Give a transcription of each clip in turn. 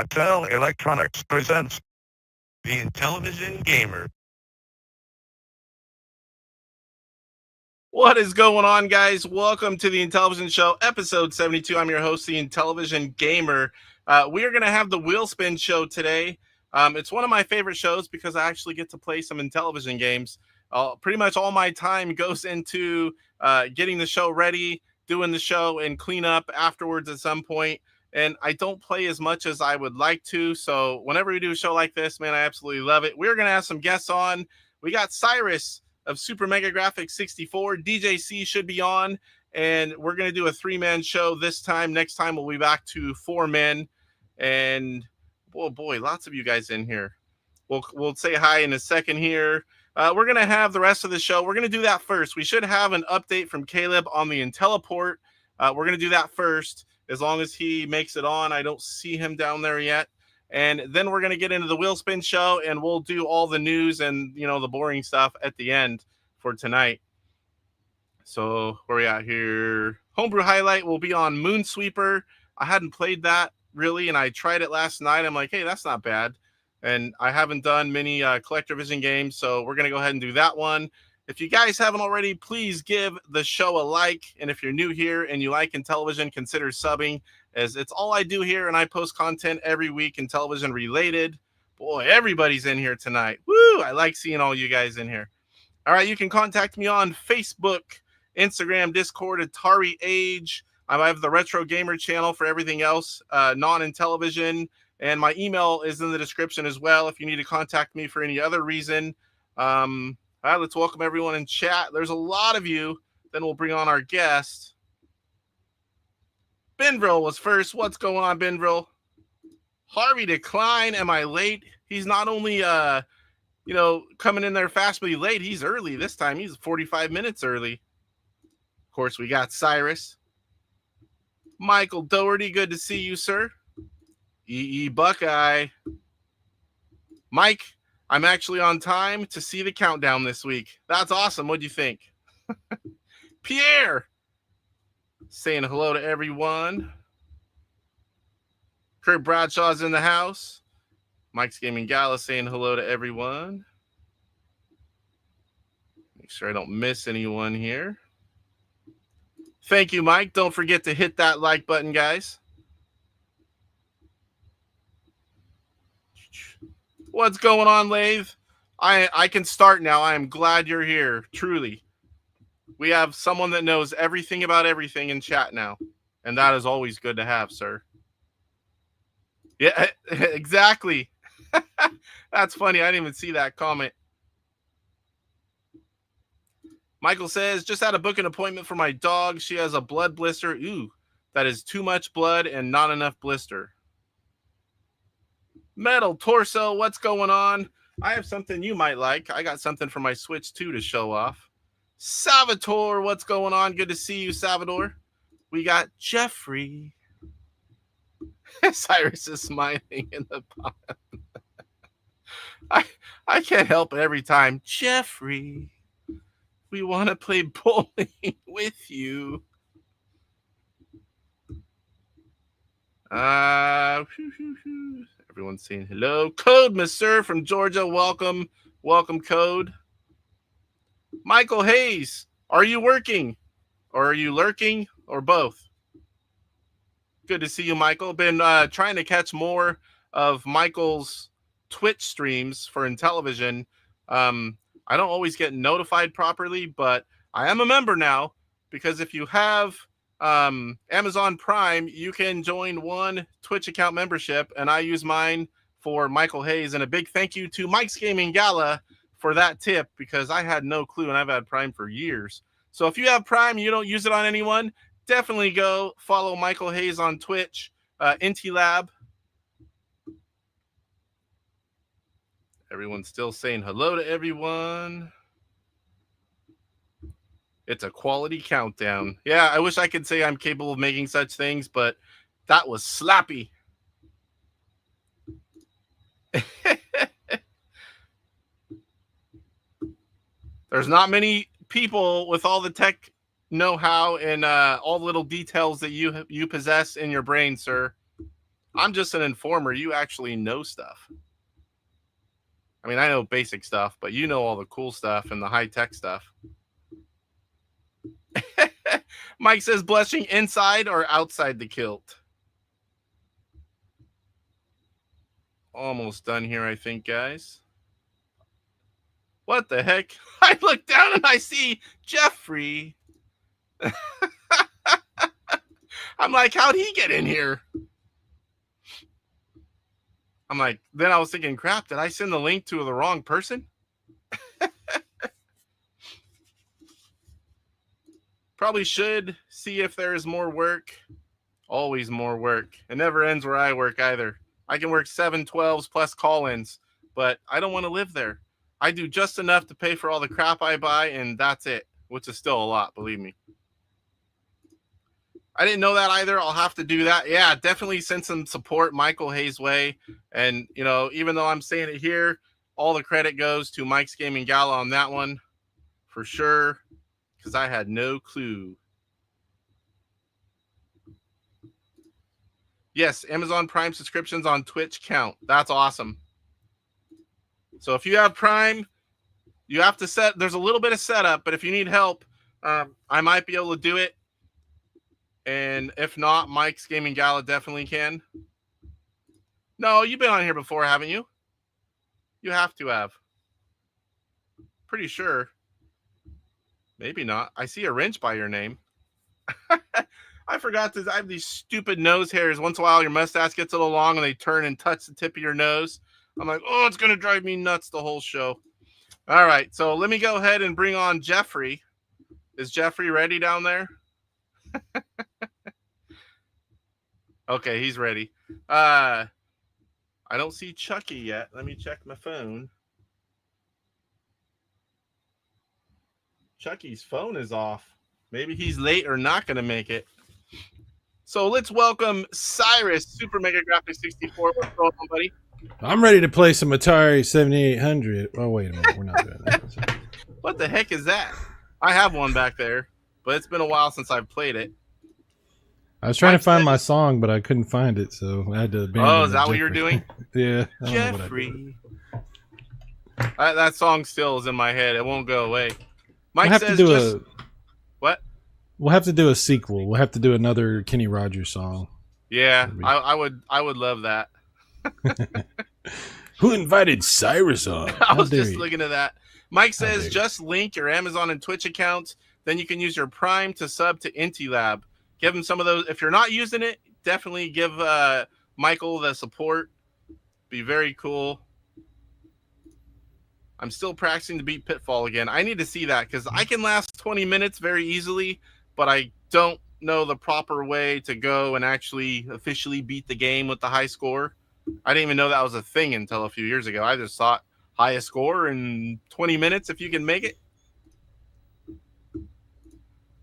Mattel Electronics presents the Intellivision Gamer. What is going on, guys? Welcome to the Intellivision Show, episode 72. I'm your host, the Intellivision Gamer. We are going to have the Wheel Spin Show today. It's one of my favorite shows because I actually get to play some Intellivision games. Pretty much all my time goes into getting the show ready, doing the show, and clean up afterwards at some point. And I don't play as much as I would like to. So whenever we do a show like this, man, I absolutely love it. We're going to have some guests on. We got Cyrus of Super Mega Grafx 64. DJC should be on. And we're going to do a 3-man show this time. Next time, we'll be back to 4 men. And, oh boy, lots of you guys in here. We'll say hi in a second here. We're going to have the rest of the show. We're going to do that first. We should have an update from Caleb on the Intelliport. We're going to do that first. As long as he makes it on, I don't see him down there yet. And then we're going to get into the Wheel Spin Show, and we'll do all the news and, you know, the boring stuff at the end for tonight. So where are we at here? Homebrew highlight will be on Moonsweeper. I hadn't played that really, and I tried it last night. I'm like, hey, that's not bad. And I haven't done many CollectorVision games, so we're going to go ahead and do that one. If you guys haven't already, please give the show a like. And if you're new here and you like Intellivision, consider subbing, as it's all I do here, and I post content every week Intellivision related. Boy, everybody's in here tonight. Woo! I like seeing all you guys in here. All right, you can contact me on Facebook, Instagram, Discord, AtariAge. I have the Retro Gamer channel for everything else, non-Intellivision. And my email is in the description as well if you need to contact me for any other reason. All right, let's welcome everyone in chat. There's a lot of you. Then we'll bring on our guest. Benville was first. What's going on, Benville? Harvey Decline. Am I late? He's not only, coming in there fast, but he's late. He's early this time. He's 45 minutes early. Of course, we got Cyrus. Michael Doherty. Good to see you, sir. EE Buckeye. Mike. I'm actually on time to see the countdown this week. That's awesome. What'd you think? Pierre, saying hello to everyone. Kurt Bradshaw's in the house. Mike's Gaming Gala saying hello to everyone. Make sure I don't miss anyone here. Thank you, Mike. Don't forget to hit that like button, guys. What's going on, Lathe? I can start now. I am glad you're here, truly. We have someone that knows everything about everything in chat now, and that is always good to have, sir. Yeah, exactly. That's funny. I didn't even see that comment. Michael says, just had to book an appointment for my dog. She has a blood blister. Ooh, that is too much blood and not enough blister. Metal Torso, what's going on? I have something you might like. I got something for my Switch 2 to show off. Salvatore, what's going on? Good to see you, Salvatore. We got Jeffrey. Cyrus is smiling in the bottom. I can't help it every time. Jeffrey, we want to play bowling with you. Everyone's saying hello. Code, Monsieur from Georgia. Welcome. Welcome, Code. Michael Hayes, are you working? Or are you lurking? Or both? Good to see you, Michael. Been trying to catch more of Michael's Twitch streams for Intellivision. I don't always get notified properly, but I am a member now, because if you have Amazon Prime, you can join one Twitch account membership, and I use mine for Michael Hayes. And a big thank you to Mike's Gaming Gala for that tip, because I had no clue, and I've had Prime for years. So if you have Prime, you don't use it on anyone, definitely go follow Michael Hayes on Twitch, Intilab. Everyone's still saying hello to everyone. It's a quality countdown. Yeah, I wish I could say I'm capable of making such things, but that was slappy. There's not many people with all the tech know-how and all the little details that you possess in your brain, sir. I'm just an informer. You actually know stuff. I mean, I know basic stuff, but you know all the cool stuff and the high-tech stuff. Mike says, blushing inside or outside the kilt? Almost done here, I think, guys. What the heck? I look down and I see Jeffrey. I'm like, how'd he get in here? I'm like, then I was thinking, crap, did I send the link to the wrong person? Probably should see if there is more work. Always more work. It never ends where I work either. I can work 7/12s plus call-ins, but I don't want to live there. I do just enough to pay for all the crap I buy, and that's it, which is still a lot, believe me. I didn't know that either. I'll have to do that. Yeah, definitely send some support Michael Hayes' way. And, you know, even though I'm saying it here, all the credit goes to Mike's Gaming Gala on that one for sure, because I had no clue. Yes, Amazon Prime subscriptions on Twitch count. That's awesome. So if you have Prime, you have to there's a little bit of setup, but if you need help, I might be able to do it. And if not, Mike's Gaming Gala definitely can. No, you've been on here before, haven't you? You have to have. Pretty sure. Maybe not. I see a wrench by your name. I forgot I have these stupid nose hairs. Once in a while, your mustache gets a little long and they turn and touch the tip of your nose. I'm like, oh, it's going to drive me nuts the whole show. All right, so let me go ahead and bring on Jeffrey. Is Jeffrey ready down there? Okay, he's ready. I don't see Chucky yet. Let me check my phone. Chucky's phone is off. Maybe he's late or not going to make it. So let's welcome Cyrus, Super Mega Graphics 64. What's going on, buddy? I'm ready to play some Atari 7800. Oh, wait a minute. We're not doing that. What the heck is that? I have one back there, but it's been a while since I've played it. I was trying to find my song, but I couldn't find it, so I had to abandon it. Oh, is that what you're doing? Yeah. Jeffrey. That song still is in my head. It won't go away. Mike says what? We'll have to do a sequel. We'll have to do another Kenny Rogers song. Yeah, I would love that. Who invited Cyrus on? I was just looking at that. Mike says just link your Amazon and Twitch accounts. Then you can use your Prime to sub to Intellivision. Give him some of those. If you're not using it, definitely give Michael the support. Be very cool. I'm still practicing to beat Pitfall again. I need to see that because I can last 20 minutes very easily, but I don't know the proper way to go and actually officially beat the game with the high score. I didn't even know that was a thing until a few years ago. I just thought highest score in 20 minutes if you can make it.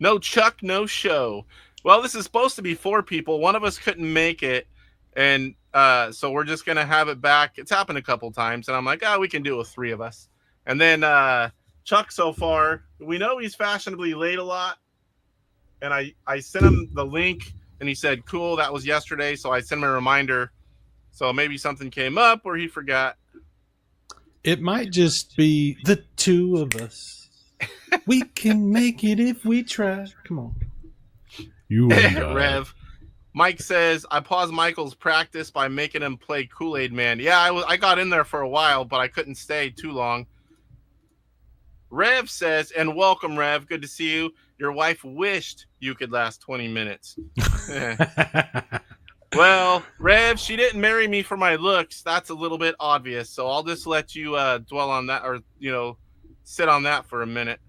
No Chuck, no show. Well, this is supposed to be 4 people. One of us couldn't make it, and so we're just going to have it back. It's happened a couple times, and I'm like, we can do it with 3 of us. And then Chuck, so far, we know he's fashionably late a lot, and I sent him the link, and he said, cool, that was yesterday, so I sent him a reminder. So maybe something came up or he forgot. It might just be the 2 of us. We can make it if we try. Come on. You Rev. Mike says, I paused Michael's practice by making him play Kool-Aid Man. Yeah, I got in there for a while, but I couldn't stay too long. Rev says, and welcome, Rev. Good to see you. Your wife wished you could last 20 minutes. Well, Rev, she didn't marry me for my looks. That's a little bit obvious. So I'll just let you dwell on that or, sit on that for a minute.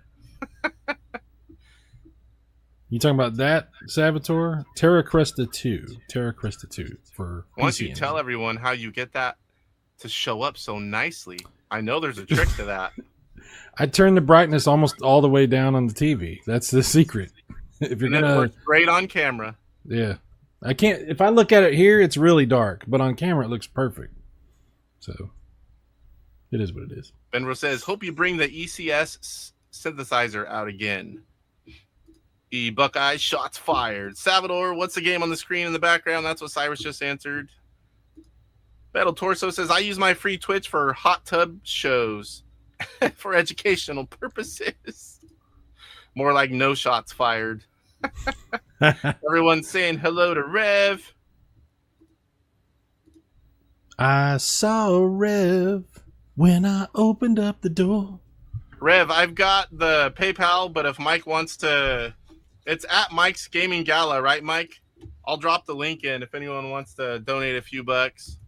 You talking about that, Savitor? Terra Cresta 2. Terra Cresta 2 for Why don't you tell everyone how you get that to show up so nicely? I know there's a trick to that. I turned the brightness almost all the way down on the TV. That's the secret. If you're gonna work great on camera. Yeah. I can't if I look at it here, it's really dark, but on camera it looks perfect. So it is what it is. Benro says, hope you bring the ECS synthesizer out again. Buckeye shots fired. Salvador, what's the game on the screen in the background? That's what Cyrus just answered. Battle Torso says, I use my free Twitch for hot tub shows for educational purposes. More like no shots fired. Everyone's saying hello to Rev. I saw Rev when I opened up the door. Rev, I've got the PayPal, but if Mike wants to, it's at Mike's Gaming Gala, right, Mike? I'll drop the link in if anyone wants to donate a few bucks.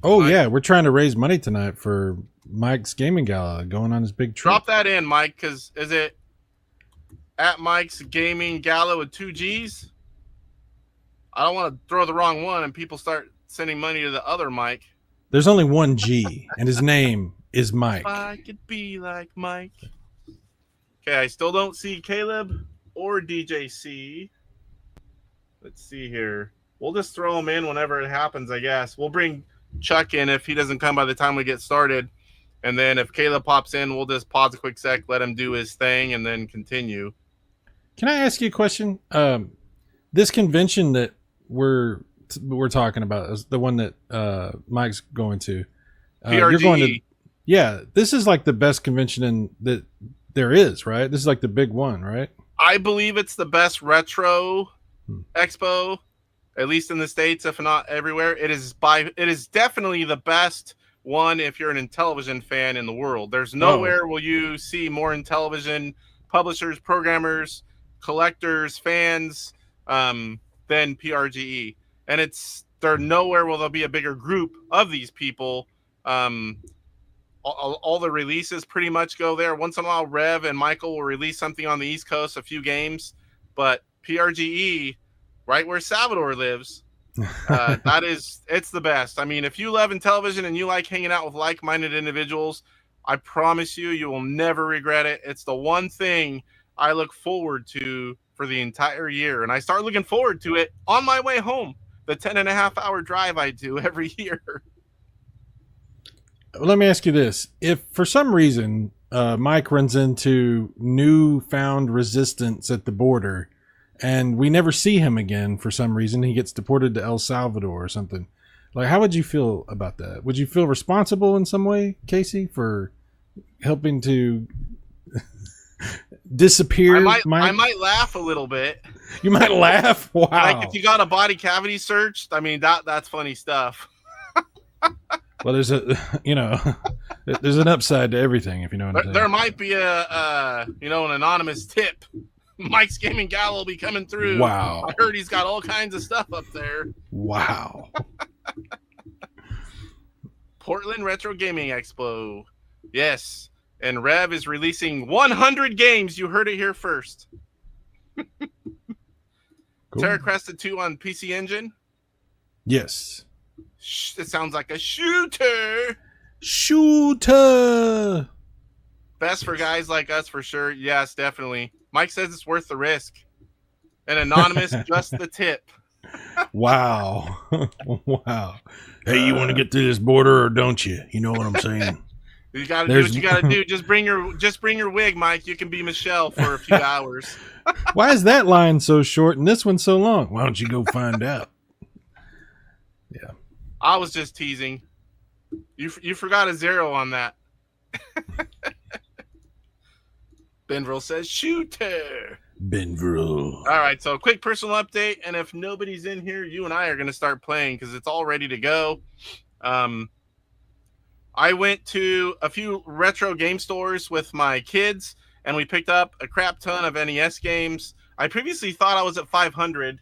Oh, Mike, yeah. We're trying to raise money tonight for Mike's Gaming Gala going on his big trip. drop that in, Mike, because is it at Mike's Gaming Gala with 2 G's? I don't want to throw the wrong one and people start sending money to the other Mike. There's only one G, and his name is Mike. If I could be like Mike. Okay, I still don't see Caleb or DJC. Let's see here. We'll just throw him in whenever it happens, I guess. We'll bring Chuck in if he doesn't come by the time we get started. And then if Caleb pops in, we'll just pause a quick sec, let him do his thing, and then continue. Can I ask you a question? This convention that we're talking about is the one that Mike's going to. PRGE. You're going to. Yeah, this is like the best convention that there is, right? This is like the big one, right? I believe it's the best retro expo, at least in the States, if not everywhere. It is definitely the best one if you're an Intellivision fan in the world. There's nowhere will you see more Intellivision publishers, programmers, collectors, fans than PRGE. And there nowhere will there be a bigger group of these people. All the releases pretty much go there. Once in a while, Rev and Michael will release something on the East Coast, a few games. But PRGE, right where Salvador lives, it's the best. I mean, if you love Intellivision and you like hanging out with like-minded individuals, I promise you will never regret it. It's the one thing I look forward to for the entire year. And I start looking forward to it on my way home, the 10.5-hour drive I do every year. Let me ask you this. If for some reason Mike runs into newfound resistance at the border and we never see him again for some reason, he gets deported to El Salvador or something, like, how would you feel about that? Would you feel responsible in some way, Casey, for helping to disappear Mike? I might laugh a little bit. You might laugh? Wow. Like if you got a body cavity searched, I mean, that's funny stuff. Well, there's there's an upside to everything, if you know what I'm saying. There might be an anonymous tip. Mike's Gaming Gala will be coming through. Wow. I heard he's got all kinds of stuff up there. Wow. Portland Retro Gaming Expo. Yes. And Rev is releasing 100 games. You heard it here first. Cool. Terra Crested 2 on PC Engine. Yes. It sounds like a shooter. Shooter. Best for guys like us for sure. Yes, definitely. Mike says it's worth the risk. An anonymous, just the tip. Wow. Wow. Hey, you want to get through this border or don't you? You know what I'm saying? You got to do what you got to do. Just bring your wig, Mike. You can be Michelle for a few hours. Why is that line so short and this one so long? Why don't you go find out? Yeah. I was just teasing. You forgot a 0 on that. Benvril says shooter. Benvril. All right, so quick personal update, and if nobody's in here, you and I are going to start playing because it's all ready to go. I went to a few retro game stores with my kids, and we picked up a crap ton of NES games. I previously thought I was at 500,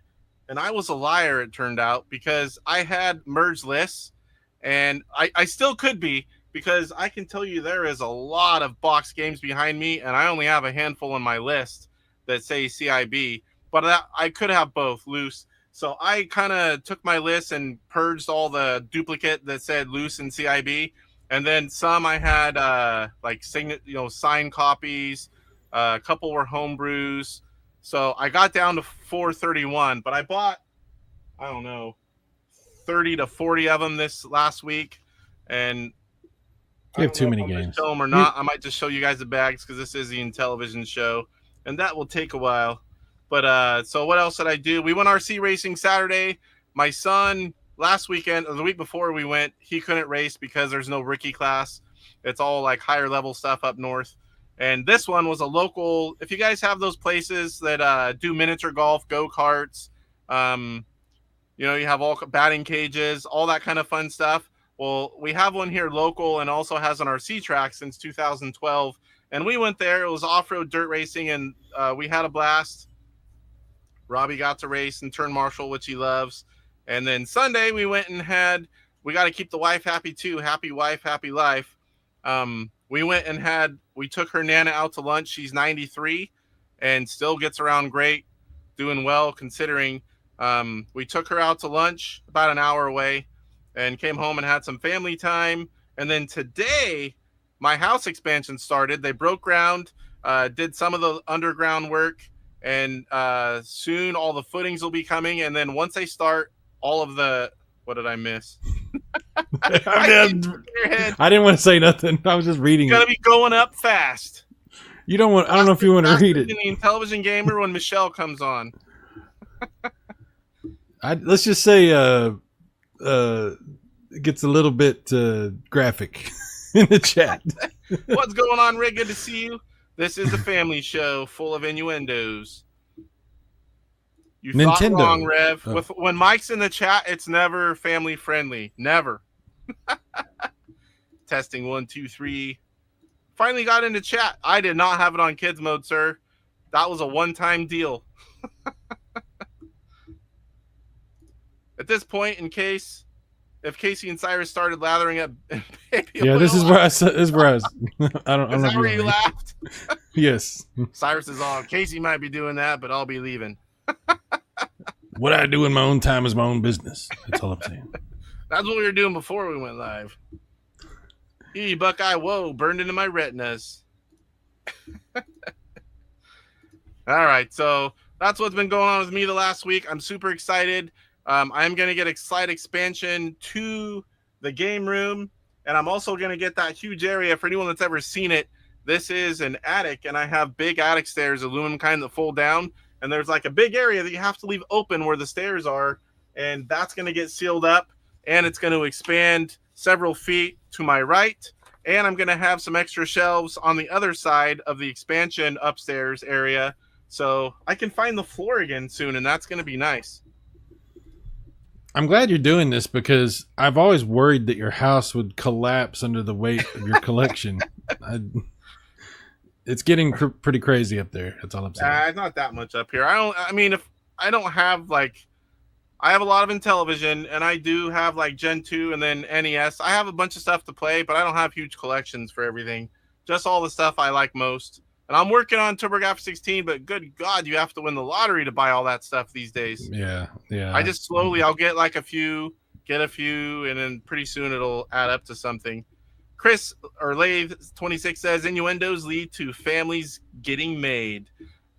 and I was a liar, it turned out, because I had merged lists, and I still could be, because I can tell you there is a lot of box games behind me, and I only have a handful on my list that say CIB, but I could have both loose. So I kind of took my list and purged all the duplicate that said loose and CIB, and then some I had signed copies. A couple were homebrews. So I got down to 431, but I bought, 30 to 40 of them this last week, and you have too many games. Show them or not. I might just show you guys the bags because this is the Intellivision show, and that will take a while. But so what else did I do? We went RC racing Saturday. My son last weekend or the week before we went, he couldn't race because there's no rookie class. It's all like higher level stuff up north. And this one was a local. If you guys have those places that do miniature golf, go-karts, you have all batting cages, all that kind of fun stuff. Well, we have one here local and also has an RC track since 2012. And we went there. It was off-road dirt racing, and we had a blast. Robbie got to race and turn marshal, which he loves. And then Sunday we went and we got to keep the wife happy too. Happy wife, happy life. We went and we took her Nana out to lunch. She's 93 and still gets around great, doing well considering. We took her out to lunch about an hour away and came home and had some family time. And then today my house expansion started. They broke ground, did some of the underground work, and soon all the footings will be coming. And then once they start all of what did I miss? I didn't want to say nothing. I was just reading. It's going to be going up fast. I don't know if you want to read it. The Intellivision Gamer when Michelle comes on. Let's just say it gets a little bit graphic in the chat. What's going on, Rick? Good to see you. This is a family show full of innuendos. You thought Nintendo. wrong, Rev. Oh. When Mike's in the chat, it's never family friendly. Never. Testing 1, 2, 3. Finally got into chat. I did not have it on kids mode, sir. That was a one-time deal. At this point, if Casey and Cyrus started lathering up baby oil, this is where I was. I don't is know that where you laughed? Yes. Cyrus is on. Casey might be doing that, but I'll be leaving. What I do in my own time is my own business. That's all I'm saying. That's what we were doing before we went live. Buckeye, whoa, burned into my retinas. All right, so that's what's been going on with me the last week. I'm super excited. I'm going to get a slight expansion to the game room, and I'm also going to get that huge area. For anyone that's ever seen it, this is an attic, and I have big attic stairs, aluminum kind that fold down, and there's like a big area that you have to leave open where the stairs are, and that's going to get sealed up, and it's going to expand several feet to my right, and I'm going to have some extra shelves on the other side of the expansion upstairs area, so I can find the floor again soon, and that's going to be nice. I'm glad you're doing this because I've always worried that your house would collapse under the weight of your collection. It's getting pretty crazy up there. That's all I'm saying. Not that much up here. I have a lot of Intellivision, and I do have like Gen 2 and then NES. I have a bunch of stuff to play, but I don't have huge collections for everything. Just all the stuff I like most. And I'm working on TurboGrafx 16, but good God, you have to win the lottery to buy all that stuff these days. Yeah. I just slowly, I'll get like a few, and then pretty soon it'll add up to something. Chris, or Lathe26 says, innuendos lead to families getting made.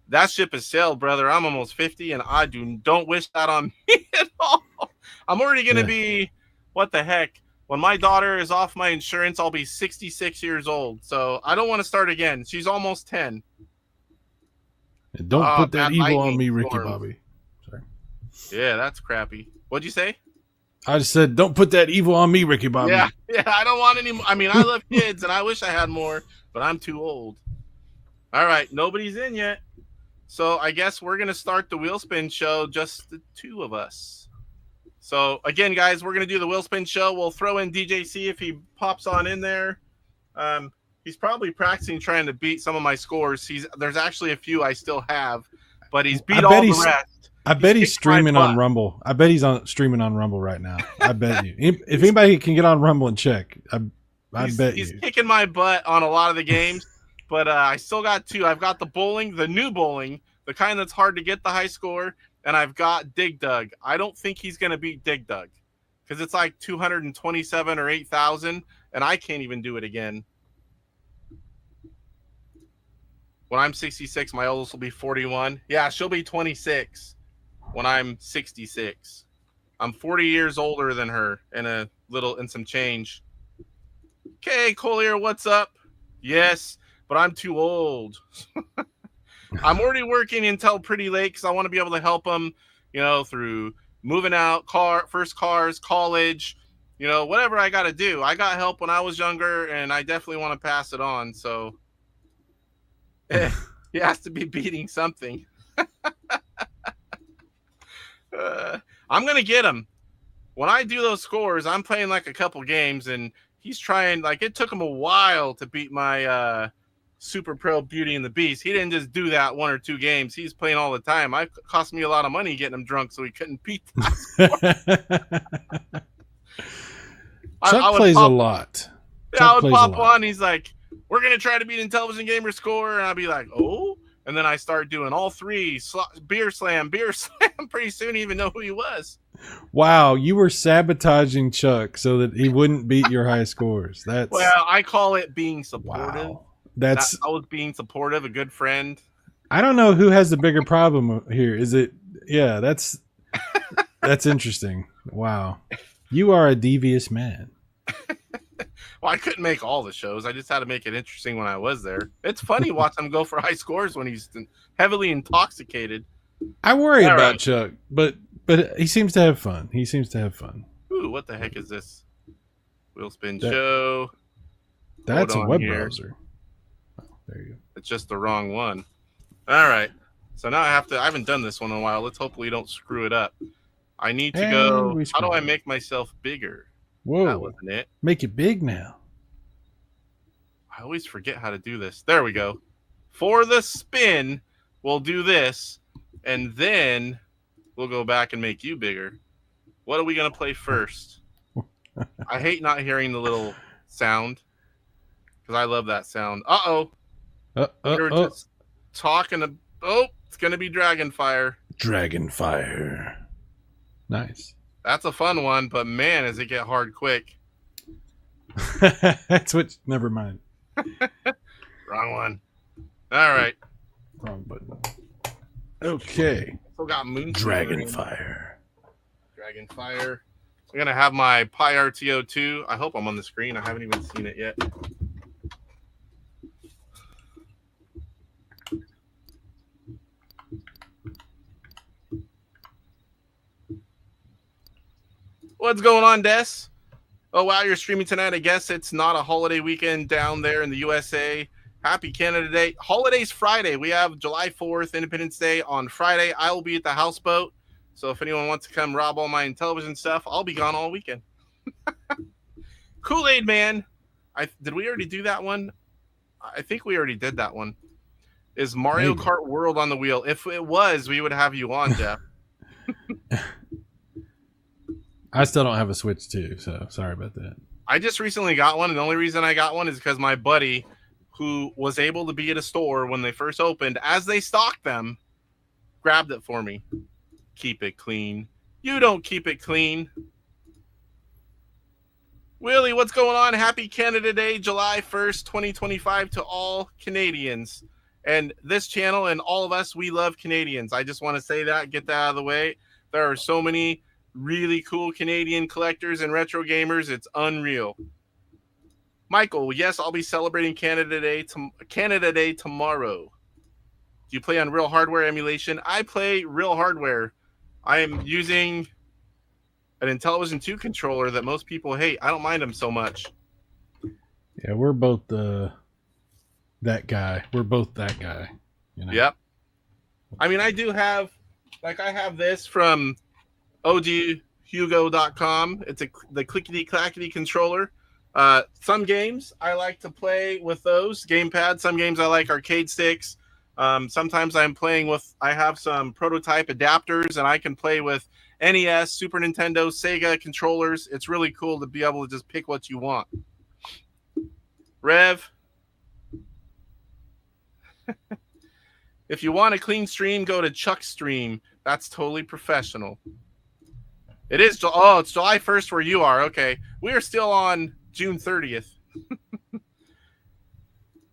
That ship has sailed, brother. I'm almost 50, and I don't wish that on me at all. I'm already going to be, what the heck? When my daughter is off my insurance, I'll be 66 years old. So I don't want to start again. She's almost 10. Don't put that evil on me, Ricky Bobby. Sorry. Yeah, that's crappy. What'd you say? I just said, don't put that evil on me, Ricky Bobby. Yeah, I don't want any more. I mean, I love kids, and I wish I had more, but I'm too old. All right, nobody's in yet. So I guess we're going to start the wheel spin show, just the two of us. So, again, guys, we're going to do the wheel spin show. We'll throw in DJC if he pops on in there. He's probably practicing trying to beat some of my scores. There's actually a few I still have, but he's beat all the rest. I bet he's streaming on Rumble. I bet he's streaming on Rumble right now. I bet you. If anybody can get on Rumble and check, I bet he's kicking my butt on a lot of the games, but I still got two. I've got the new bowling, the kind that's hard to get the high score, and I've got Dig Dug. I don't think he's going to beat Dig Dug because it's like 227 or 8,000, and I can't even do it again. When I'm 66, my oldest will be 41. Yeah, she'll be 26 when I'm 66. I'm 40 years older than her and some change. Okay, Collier, what's up? Yes, but I'm too old. I'm already working until pretty late because I want to be able to help them, through moving out, first cars, college, whatever I got to do. I got help when I was younger, and I definitely want to pass it on. So he has to be beating something. I'm going to get him. When I do those scores, I'm playing like a couple games, and he's trying, like, it took him a while to beat my Super Pro Beauty and the Beast. He didn't just do that 1 or 2 games. He's playing all the time. It cost me a lot of money getting him drunk so he couldn't beat that. Chuck plays a lot. Yeah, I would pop on. He's like, we're going to try to beat Intellivision Gamer score. And I'd be like, oh. And then I start doing all 3, beer slam. Pretty soon he even know who he was. Wow, you were sabotaging Chuck so that he wouldn't beat your high scores. Well, I call it being supportive. Wow. I was being supportive, a good friend. I don't know who has the bigger problem here. Is it? Yeah, that's interesting. Wow, you are a devious man. Well, I couldn't make all the shows. I just had to make it interesting when I was there. It's funny watching him go for high scores when he's heavily intoxicated. I worry about Chuck, but he seems to have fun. Ooh, what the heck is this? Wheel spin show. That's a web browser. Oh, there you go. It's just the wrong one. All right. So now I haven't done this one in a while. Let's hope we don't screw it up. I need to go. How do I make myself bigger? Whoa. That wasn't it. Make it big now. I always forget how to do this. There we go. For the spin, we'll do this, and then we'll go back and make you bigger. What are we going to play first? I hate not hearing the little sound because I love that sound. Uh-oh. We were just talking to... Oh, it's going to be Dragonfire. Dragonfire. Nice. That's a fun one, but man, does it get hard quick. That's what... Never mind. Wrong one. All right. Wrong button. Okay. Still got Moonsweeper. Dragonfire. I'm going to have my Pi RTO2. I hope I'm on the screen. I haven't even seen it yet. What's going on, Des? Oh, wow, you're streaming tonight. I guess it's not a holiday weekend down there in the USA. Happy Canada Day. Holiday's Friday. We have July 4th, Independence Day on Friday. I will be at the houseboat. So if anyone wants to come rob all my Intellivision stuff, I'll be gone all weekend. Kool-Aid Man. Did we already do that one? I think we already did that one. Is Mario Kart World on the wheel? If it was, we would have you on, Jeff. I still don't have a Switch 2, so sorry about that. I just recently got one, and the only reason I got one is because my buddy, who was able to be at a store when they first opened, as they stocked them, grabbed it for me. Keep it clean. You don't keep it clean. Willie, what's going on? Happy Canada Day, July 1st, 2025 to all Canadians. And this channel and all of us, we love Canadians. I just want to say that, get that out of the way. There are so many really cool Canadian collectors and retro gamers. It's unreal. Michael, yes, I'll be celebrating Canada Day tomorrow. Do you play on real hardware emulation? I play real hardware. I am using an Intellivision 2 controller that most people hate. I don't mind them so much. Yeah, we're both that guy. We're both that guy. You know? Yep. I mean, I do have, like, I have this from oghugo.com. It's the clickety-clackety controller. Some games I like to play with those gamepad. Some games I like arcade sticks. Sometimes I have some prototype adapters, and I can play with NES, Super Nintendo, Sega controllers. It's really cool to be able to just pick what you want. Rev. If you want a clean stream, go to Chuck's stream. That's totally professional. It is. Oh, it's July 1st where you are. Okay. We are still on June 30th.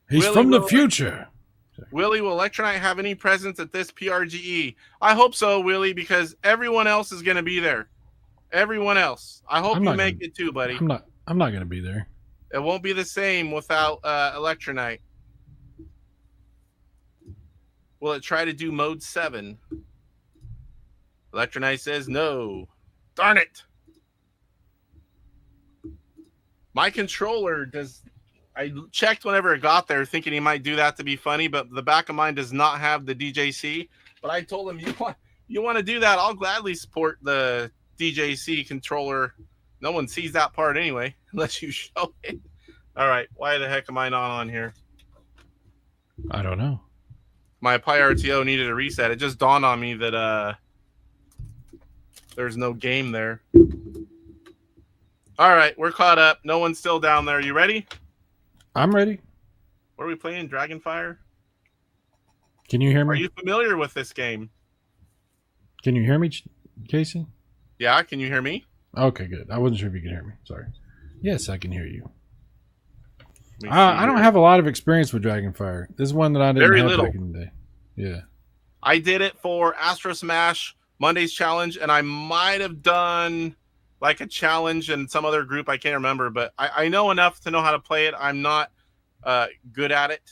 He's from the future. Willie, will Electronite have any presence at this PRGE? I hope so, Willie, because everyone else is going to be there. Everyone else. I hope you make it too, buddy. I'm not going to be there. It won't be the same without Electronite. Will it try to do mode 7? Electronite says no. Darn it. My controller does... I checked whenever it got there thinking he might do that to be funny, but the back of mine does not have the DJC. But I told him, you want to do that, I'll gladly support the DJC controller. No one sees that part anyway, unless you show it. All right, why the heck am I not on here? I don't know. My PyRTO needed a reset. It just dawned on me that there's no game there. All right, we're caught up. No one's still down there. You ready? I'm ready. What are we playing? Dragonfire? Can you hear me? Are you familiar with this game? Can you hear me, Casey? Yeah, can you hear me? Okay, good. I wasn't sure if you could hear me. Sorry. Yes, I can hear you. Let me see I don't here. have a lot of experience with Dragonfire. This is one that I didn't Very have little. back in the day. Yeah. I did it for Astro Smash Monday's challenge, and I might have done like a challenge in some other group. I can't remember, but I know enough to know how to play it. I'm not good at it.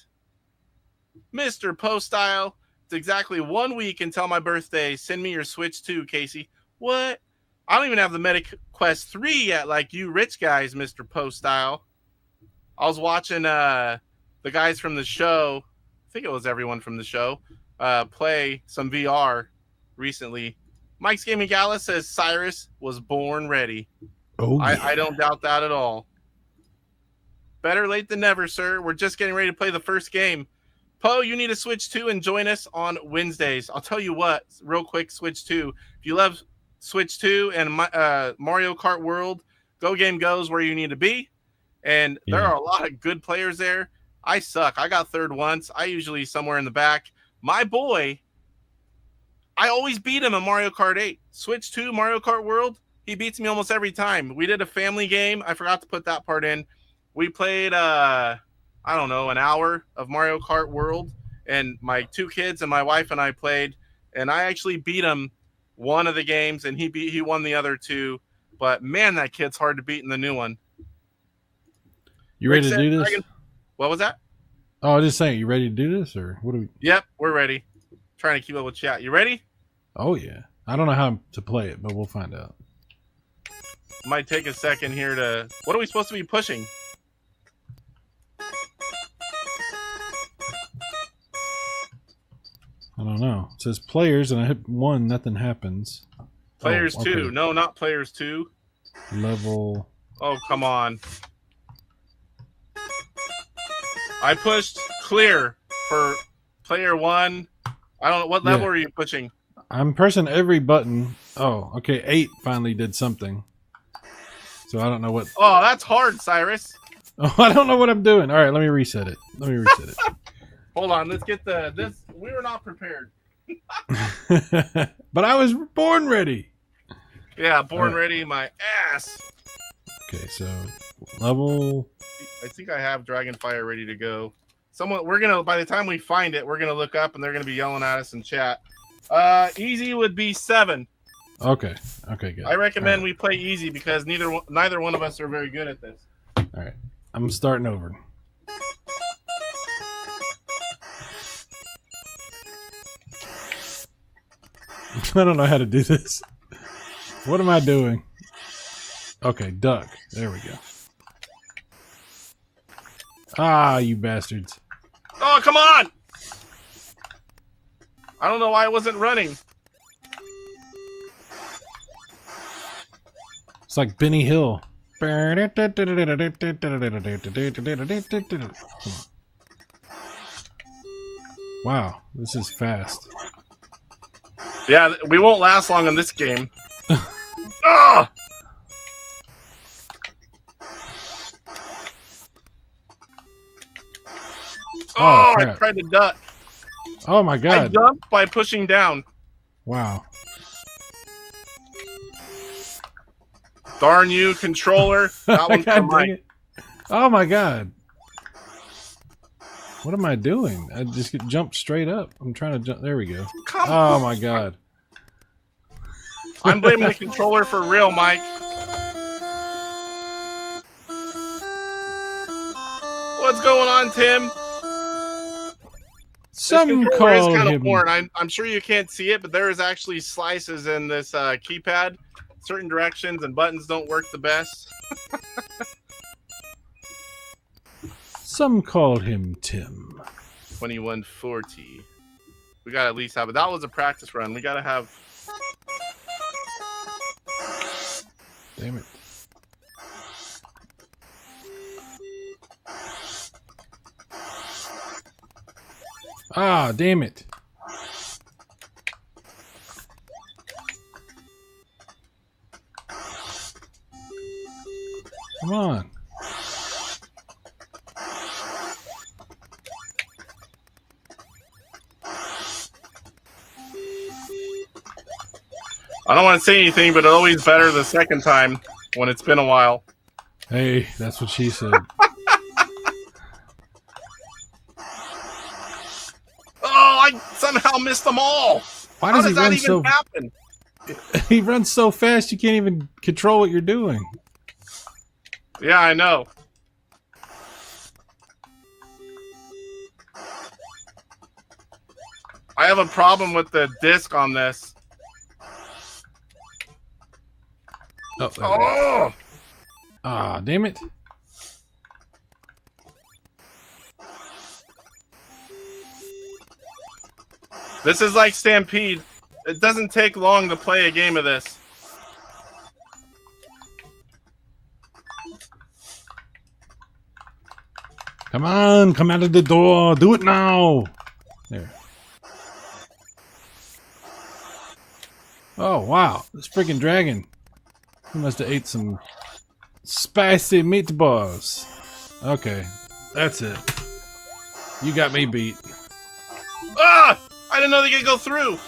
Mr. Postile, it's exactly 1 week until my birthday. Send me your Switch 2, Casey. What? I don't even have the Medic Quest 3 yet, like you rich guys, Mr. Postile. I was watching the guys from the show, I think it was everyone from the show, play some VR recently. Mike's Gaming Gala says Cyrus was born ready. Oh, yeah. I don't doubt that at all. Better late than never, sir. We're just getting ready to play the first game. Poe, you need to Switch 2 and join us on Wednesdays. I'll tell you what, real quick, Switch 2. If you love Switch 2 and Mario Kart World, Go Game Go's where you need to be. And there are a lot of good players there. I suck. I got third once. I usually somewhere in the back. My boy, I always beat him in Mario Kart 8. Switch 2, Mario Kart World, he beats me almost every time. We did a family game. I forgot to put that part in. We played, I don't know, an hour of Mario Kart World. And my two kids and my wife and I played. And I actually beat him one of the games, and he won the other two. But, man, that kid's hard to beat in the new one. You ready to do this? What was that? Oh, I was just saying, you ready to do this, or what do we? Yep, we're ready. Trying to keep up with chat. You ready? Oh yeah. I don't know how to play it, but we'll find out. Might take a second here to... What are we supposed to be pushing? I don't know. It says players, and I hit 1, nothing happens. Players Oh, 2. okay. No, not players 2. Level. Oh, come on. I pushed clear for player 1. I don't know. What level are you pushing? I'm pressing every button. Oh, okay. 8 finally did something. So I don't know what. Oh, that's hard, Cyrus. Oh, I don't know what I'm doing. All right, let me reset it. Hold on. Let's get this. We were not prepared. But I was born ready. Yeah, born All right. ready, my ass. Okay, so level. I think I have Dragonfire ready to go. We're gonna, by the time we find it, we're gonna look up and they're gonna be yelling at us in chat. Easy would be 7. Okay, good. I recommend we play easy because neither one of us are very good at this. All right, I'm starting over. I don't know how to do this. What am I doing? Okay, duck. There we go. Ah, you bastards. Oh, come on! I don't know why I wasn't running. It's like Benny Hill. Wow, this is fast. Yeah, we won't last long in this game. Oh! Oh, I crap. tried to duck. Oh my I god. jumped by pushing down. Wow. Darn you, controller. That one's God for dang Mike. it. Oh my god. What am I doing? I just jumped straight up. I'm trying to jump. There we go. Come Oh on. my god. I'm blaming the controller for real, Mike. What's going on, Tim? Some controller is call kind of him. worn. I'm sure you can't see it, but there is actually slices in this keypad. Certain directions and buttons don't work the best. Some called him Tim. 2140. We got to at least have it. That was a practice run. We got to have... Damn it. Ah, damn it. Come on. I don't want to say anything, but it's always better the second time when it's been a while. Hey, that's what she said. Oh, I somehow missed them all. Why How does he that run even so happen? He runs so fast you can't even control what you're doing. Yeah, I know. I have a problem with the disc on this. Oh, Oh! ah, damn it. This is like Stampede. It doesn't take long to play a game of this. Come on, come out of the door. Do it now. There. Oh, wow. This freaking dragon. He must have ate some spicy meatballs. Okay, that's it. You got me beat. Ah! I didn't know they could go through.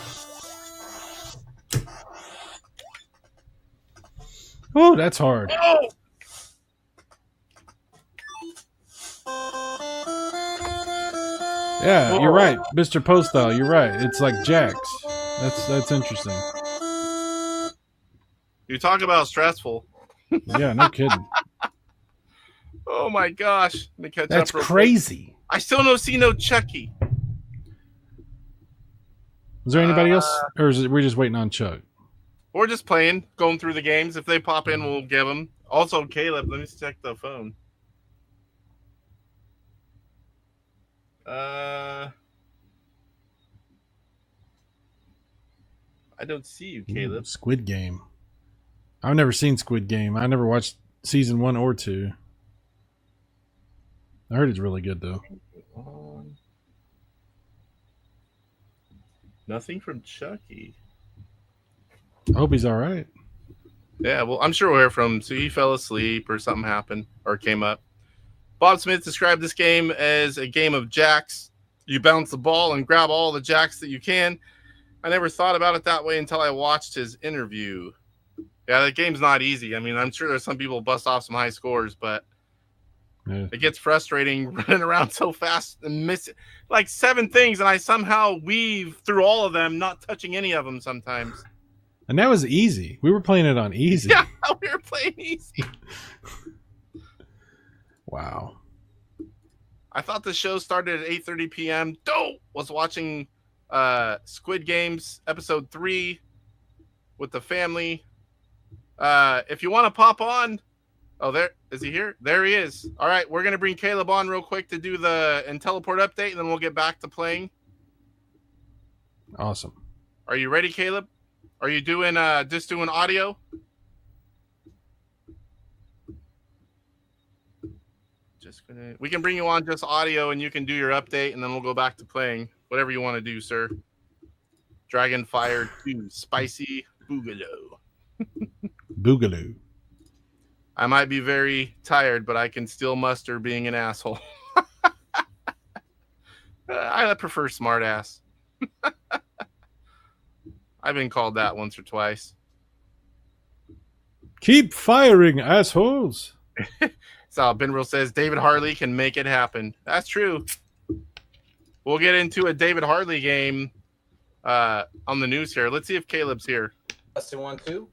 Oh, that's hard. Oh! Yeah, you're right, Mr. Postal. You're right. It's like Jax. That's interesting. You talk about stressful. Yeah, no kidding. Oh my gosh. Let me catch That's up real quick. crazy. I still don't see no Chucky. Is there anybody else, or is it we're just waiting on Chuck? We're just playing, going through the games. If they pop in, we'll give them. Also, Caleb, let me check the phone. I don't see you, Caleb. Ooh, Squid Game. I've never seen Squid Game. I never watched season 1 or 2. I heard it's really good though. Nothing from Chucky. I hope he's all right. Yeah, well, I'm sure we'll hear from him. So he fell asleep or something happened or came up. Bob Smith described this game as a game of jacks. You bounce the ball and grab all the jacks that you can. I never thought about it that way until I watched his interview. Yeah, the game's not easy. I mean, I'm sure there's some people bust off some high scores, but Yeah. it gets frustrating running around so fast and missing like 7 things, and I somehow weave through all of them, not touching any of them sometimes. And that was easy. We were playing it on easy. Yeah, we were playing easy. Wow. I thought the show started at 8:30 p.m. Dope! Was watching Squid Games episode 3 with the family. If you want to pop on, oh, there is he here? There he is. All right, we're gonna bring Caleb on real quick to do the Intelliport update, and then we'll get back to playing. Awesome. Are you ready, Caleb? Are you doing just doing audio? We can bring you on just audio, and you can do your update, and then we'll go back to playing. Whatever you want to do, sir. Dragonfire 2, Spicy Boogaloo. Boogaloo. I might be very tired, but I can still muster being an asshole. I prefer smartass. I've been called that once or twice. Keep firing, assholes. So Benril says David Harley can make it happen. That's true. We'll get into a David Harley game on the news here. Let's see if Caleb's here. Testing 1, 2.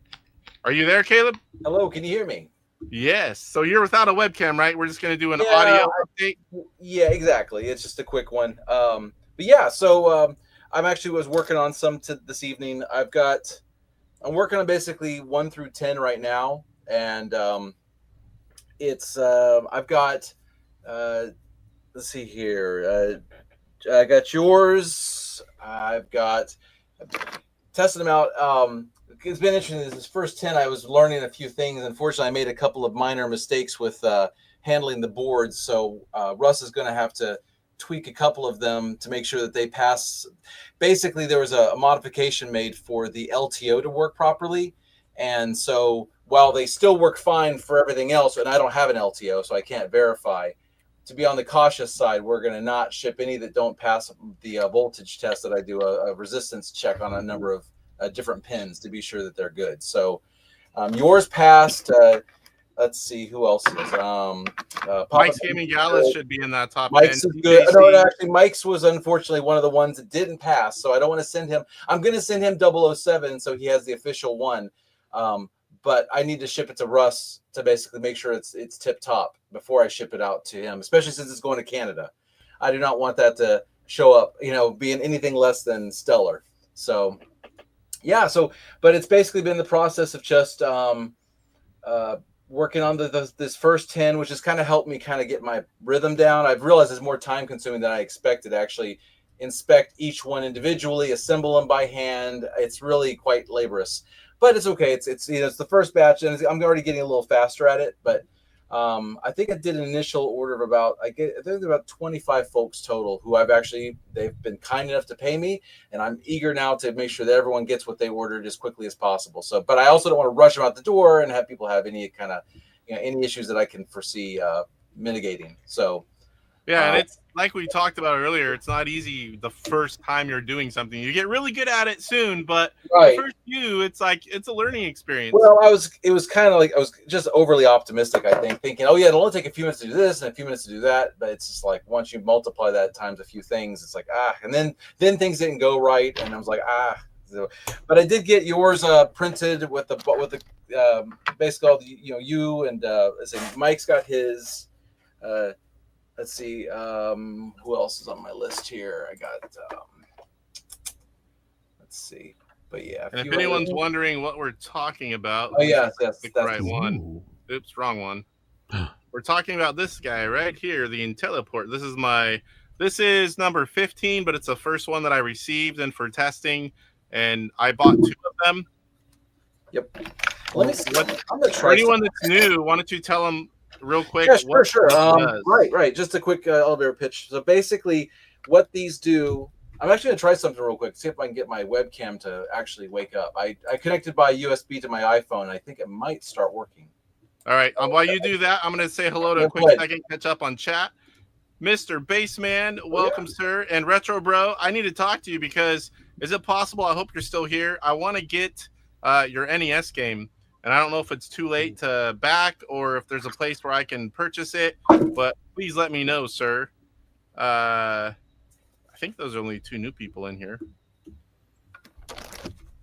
Are you there, Caleb? Hello, can you hear me? Yes. So you're without a webcam, right? We're just going to do an audio update. Yeah, exactly. It's just a quick one. But yeah, so I'm actually was working on some this evening. I'm working on basically 1 through 10 right now, and it's I've got let's see here. I got yours. I've got tested them out. It's been interesting. This first 10, I was learning a few things. Unfortunately, I made a couple of minor mistakes with handling the boards. So Russ is going to have to tweak a couple of them to make sure that they pass. Basically, there was a modification made for the LTO to work properly. And so while they still work fine for everything else, and I don't have an LTO, so I can't verify, to be on the cautious side, we're going to not ship any that don't pass the voltage test that I do a resistance check on a number of different pins to be sure that they're good. So yours passed. Let's see who else is. Mike's Gaming Gallus should be in that top 10. Mike's is good. No, actually, Mike's was unfortunately one of the ones that didn't pass. So I don't want to send him. I'm going to send him 007 so he has the official one. But I need to ship it to Russ to basically make sure it's tip top before I ship it out to him, especially since it's going to Canada. I do not want that to show up, being anything less than stellar. So, yeah. But it's basically been the process of just working on this first 10, which has kind of helped me kind of get my rhythm down. I've realized it's more time consuming than I expected to actually inspect each one individually, assemble them by hand. It's really quite laborious. But it's okay. It's the first batch, and I'm already getting a little faster at it. But I think I did an initial order of I think about 25 folks total who they've been kind enough to pay me, and I'm eager now to make sure that everyone gets what they ordered as quickly as possible. So, but I also don't want to rush them out the door and have people have any kind of any issues that I can foresee mitigating. So. Yeah, and it's like we talked about earlier. It's not easy the first time you're doing something. You get really good at it soon, but the first few, it's a learning experience. Well, it was kind of like I was just overly optimistic. I think thinking, oh yeah, it'll only take a few minutes to do this and a few minutes to do that. But it's just like once you multiply that times a few things, it's like and then things didn't go right, and I was like So, but I did get yours printed with the basically all the you and let's see, Mike's got his. Let's see, who else is on my list here? I got, let's see, but yeah. And if anyone's wondering what we're talking about, yes, that's the right one. Oops, wrong one. We're talking about this guy right here, the Intelliport. This is number 15, but it's the first one that I received and for testing, and I bought 2 of them. Yep. Let me see. I'm gonna try. For anyone that's new, why don't you tell them real quick? Yeah, sure. Right. Just a quick elevator pitch. So basically, what these do, I'm actually going to try something real quick. See if I can get my webcam to actually wake up. I connected by USB to my iPhone. I think it might start working. All right. While you do that, I'm going to say hello to a quick second, catch up on chat. Mr. Baseman, welcome, sir. And Retro Bro, I need to talk to you because is it possible? I hope you're still here. I want to get your NES game. And I don't know if it's too late to back or if there's a place where I can purchase it, but please let me know, sir. I think those are only 2 new people in here.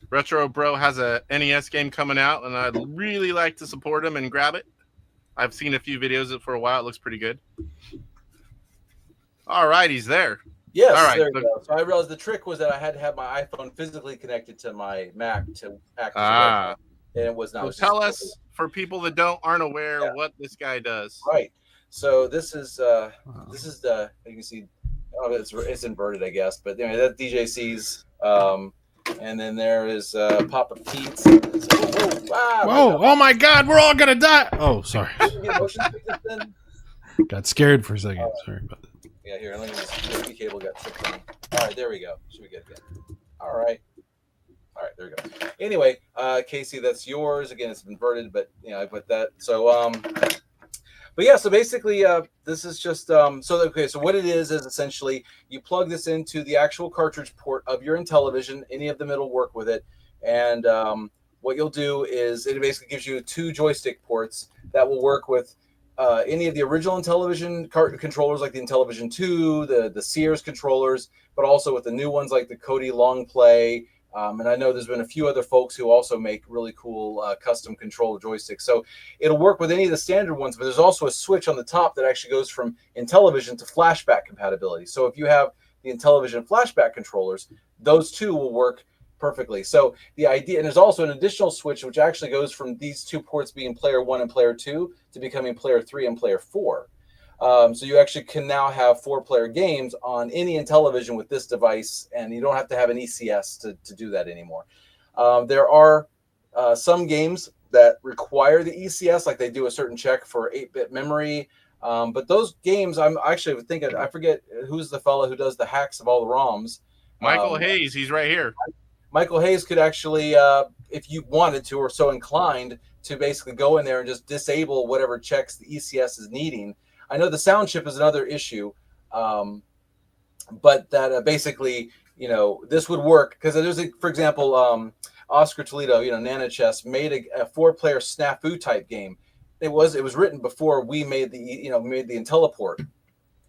Retro Bro has a NES game coming out, and I'd really like to support him and grab it. I've seen a few videos of it for a while. It looks pretty good. All right, he's there. Yes, all right. There we go. So I realized the trick was that I had to have my iPhone physically connected to my Mac to act as and it was not. So tell us, for people that aren't aware, what this guy does. Right. So this is the you can see, it's inverted, I guess, but anyway, that's DJC's, and then there is Papa Pete's. Whoa! Oh my God, we're all gonna die! Oh, sorry. Got scared for a second. Sorry about that. Yeah, here, let me just. The cable got tripped on. All right, there we go. Should we get good? All right. All right, there we go. Anyway, Casey, that's yours. Again, it's inverted, but I put that. So, but yeah, so basically, this is just so what it is essentially you plug this into the actual cartridge port of your Intellivision. Any of them it'll work with it, and what you'll do is it basically gives you 2 joystick ports that will work with any of the original Intellivision controllers, like the Intellivision 2, the Sears controllers, but also with the new ones like the Kodi Long Play. And I know there's been a few other folks who also make really cool custom control joysticks. So it'll work with any of the standard ones, but there's also a switch on the top that actually goes from Intellivision to flashback compatibility. So if you have the Intellivision flashback controllers, those two will work perfectly. So the idea, and there's also an additional switch which actually goes from these two ports being player 1 and player 2 to becoming player 3 and player 4. So you actually can now have 4-player games on any Intellivision with this device, and you don't have to have an ECS to do that anymore. There are some games that require the ECS, like they do a certain check for 8-bit memory. But those games, I'm actually thinking, I forget who's the fellow who does the hacks of all the ROMs. Michael Hayes, he's right here. Michael Hayes could actually, if you wanted to or so inclined, to basically go in there and just disable whatever checks the ECS is needing. I know the sound chip is another issue, but that basically, this would work because there's, for example, Oscar Toledo, Nanochess made a 4-player snafu type game. It was written before we made the Intelliport,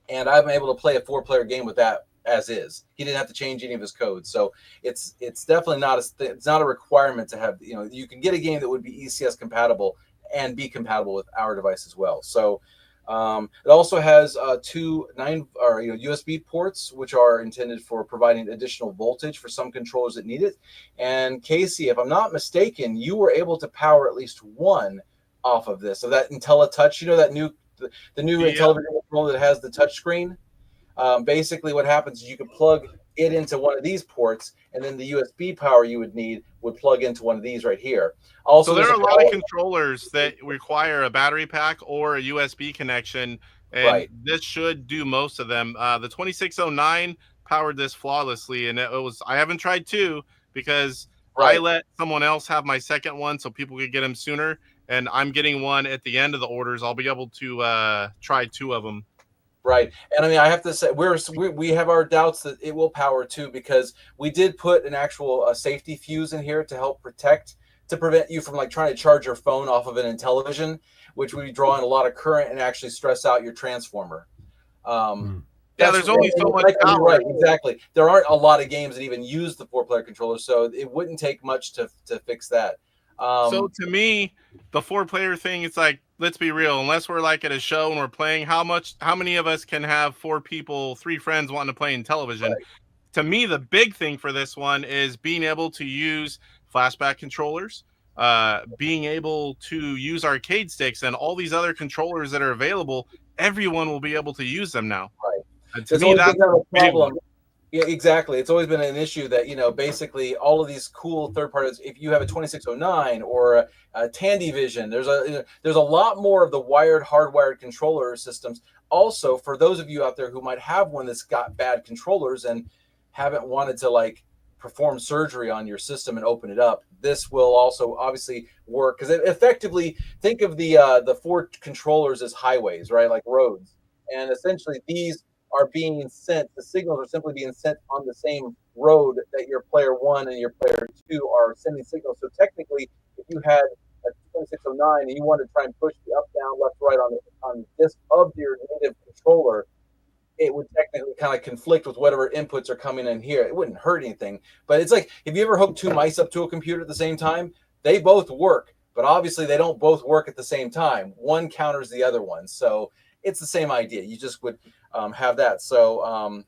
and I'm able to play a 4-player game with that as is. He didn't have to change any of his code, so it's definitely it's not a requirement to have. You can get a game that would be ECS compatible and be compatible with our device as well. So. It also has two USB ports, which are intended for providing additional voltage for some controllers that need it. And Casey, if I'm not mistaken, you were able to power at least one off of this. So that IntelliTouch, the new Intellivision controller that has the touch screen. Basically, what happens is you can plug it into one of these ports, and then the USB power you would need would plug into one of these right here. Also, so there are a lot of controllers that require a battery pack or a USB connection, and this should do most of them. The 2609 powered this flawlessly, and I haven't tried 2 because I let someone else have my second one so people could get them sooner, and I'm getting one at the end of the orders. I'll be able to try 2 of them. Right. And I mean, I have to say, we have our doubts that it will power too, because we did put an actual safety fuse in here to help prevent you from trying to charge your phone off of an Intellivision, which would be drawing a lot of current and actually stress out your transformer. There's only so much power. Right, exactly. There aren't a lot of games that even use the 4-player controller, so it wouldn't take much to fix that. So to me, the 4-player thing, it's like, let's be real, unless we're at a show and we're playing, how many of us can have 4 people, 3 friends wanting to play Intellivision? Right. To me, the big thing for this one is being able to use flashback controllers, being able to use arcade sticks, and all these other controllers that are available. Everyone will be able to use them now. Right. And to me, that's a problem. Yeah, exactly. It's always been an issue that, basically all of these cool third parties, if you have a 2609 or a Tandyvision, there's a lot more of the hardwired controller systems. Also, for those of you out there who might have one that's got bad controllers and haven't wanted to perform surgery on your system and open it up, this will also obviously work, because effectively, think of the 4 controllers as highways, right? Like roads. And essentially these are being sent, the signals are simply being sent on the same road that your player 1 and your player 2 are sending signals. So technically, if you had a 2609 and you wanted to try and push the up, down, left, right on the disk of your native controller, it would technically kind of conflict with whatever inputs are coming in here. It wouldn't hurt anything. But it's like, if you ever hook 2 mice up to a computer at the same time, they both work, but obviously they don't both work at the same time. One counters the other one. So it's the same idea. You just would have that. So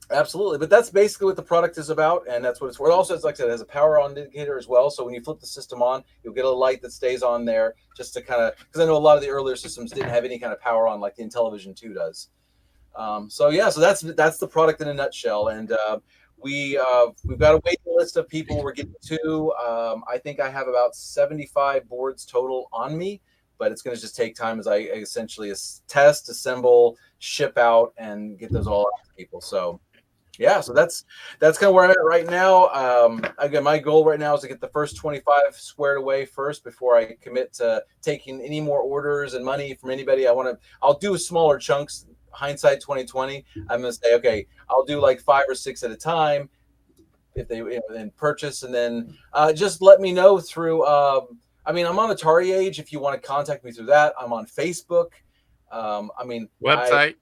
absolutely. But that's basically what the product is about, and that's what it's for. It also, like I said, it has a power on indicator as well. So when you flip the system on, you'll get a light that stays on there, just to kind of, because I know a lot of the earlier systems didn't have any kind of power on like the Intellivision 2 does. So that's the product in a nutshell. And we've got a waiting list of people we're getting to. I think I have about 75 boards total on me, but it's going to just take time as I essentially test, assemble, ship out, and get those all out to people. So yeah, so that's kind of where I'm at right now. Again, my goal right now is to get the first 25 squared away first before I commit to taking any more orders and money from anybody. I'll do smaller chunks. Hindsight 2020. I'm going to say, okay, I'll do like 5 or 6 at a time if they then purchase, and then just let me know through. I'm on AtariAge if you want to contact me through that. I'm on Facebook. Website.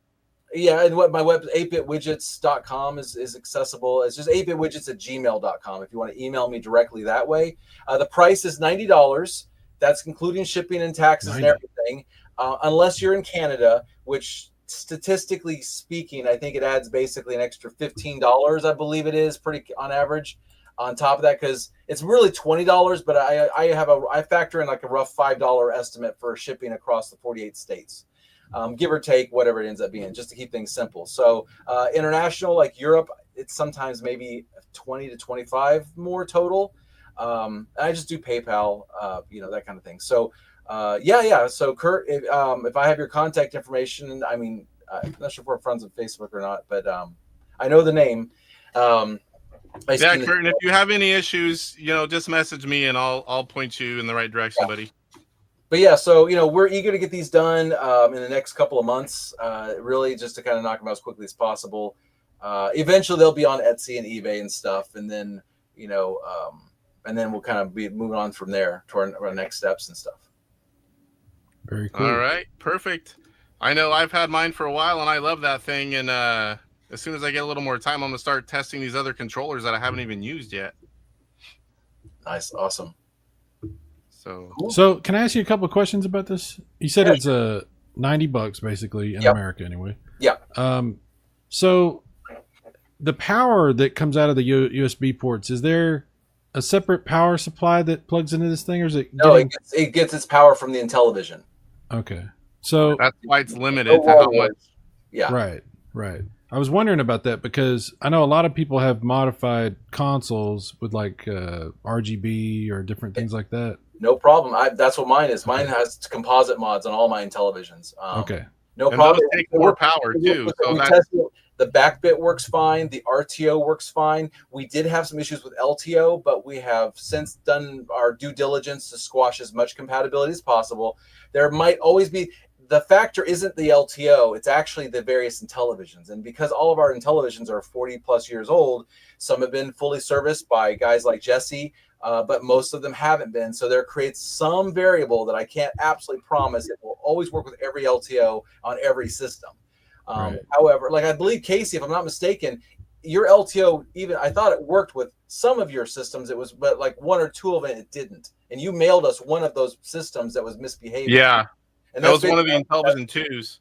And what my web 8bitwidgets.com is accessible. It's just 8bitwidgets@gmail.com if you want to email me directly that way. The price is $90. That's including shipping and taxes and everything, unless you're in Canada, which statistically speaking, I think it adds basically an extra $15, I believe it is, pretty on average, on top of that, because it's really $20, but I factor in like a rough $5 estimate for shipping across the 48 states, give or take whatever it ends up being, just to keep things simple. So international, like Europe, it's sometimes maybe 20 to 25 more total. I just do PayPal, that kind of thing. So So Kurt, if I have your contact information, I mean, I'm not sure if we're friends on Facebook or not, but I know the name. Yeah, Kurt, and if you have any issues, just message me and I'll point you in the right direction, buddy. But yeah, so we're eager to get these done in the next couple of months, really just to kind of knock them out as quickly as possible. Eventually they'll be on Etsy and eBay and stuff, and then we'll kind of be moving on from there to our next steps and stuff. Very cool. All right, perfect. I know I've had mine for a while and I love that thing, and as soon as I get a little more time, I'm gonna start testing these other controllers that I haven't even used yet. Nice, awesome. So can I ask you a couple of questions about this? You said it's $90 basically in America anyway. Yeah. So the power that comes out of the USB ports, is there a separate power supply that plugs into this thing, or is it? No, it gets its power from the Intellivision. Okay. So that's why it's limited to how much. Yeah. Right. I was wondering about that because I know a lot of people have modified consoles with like RGB or different things like that. No problem. That's what mine is. Mine has composite mods on all my Intellivisions. Okay. No problem. Those take more power too. The back bit works fine. The RTO works fine. We did have some issues with LTO, but we have since done our due diligence to squash as much compatibility as possible. There might always be, the factor isn't the LTO, it's actually the various Intellivisions. And because all of our Intellivisions are 40 plus years old, some have been fully serviced by guys like Jesse, but most of them haven't been. So there creates some variable that I can't absolutely promise it will always work with every LTO on every system. Right. However, like I believe Casey, if I'm not mistaken, your LTO, even I thought it worked with some of your systems. It was, but like one or two of it didn't. And you mailed us one of those systems that was misbehaving. Yeah. And that was one of the Intellivision 2s.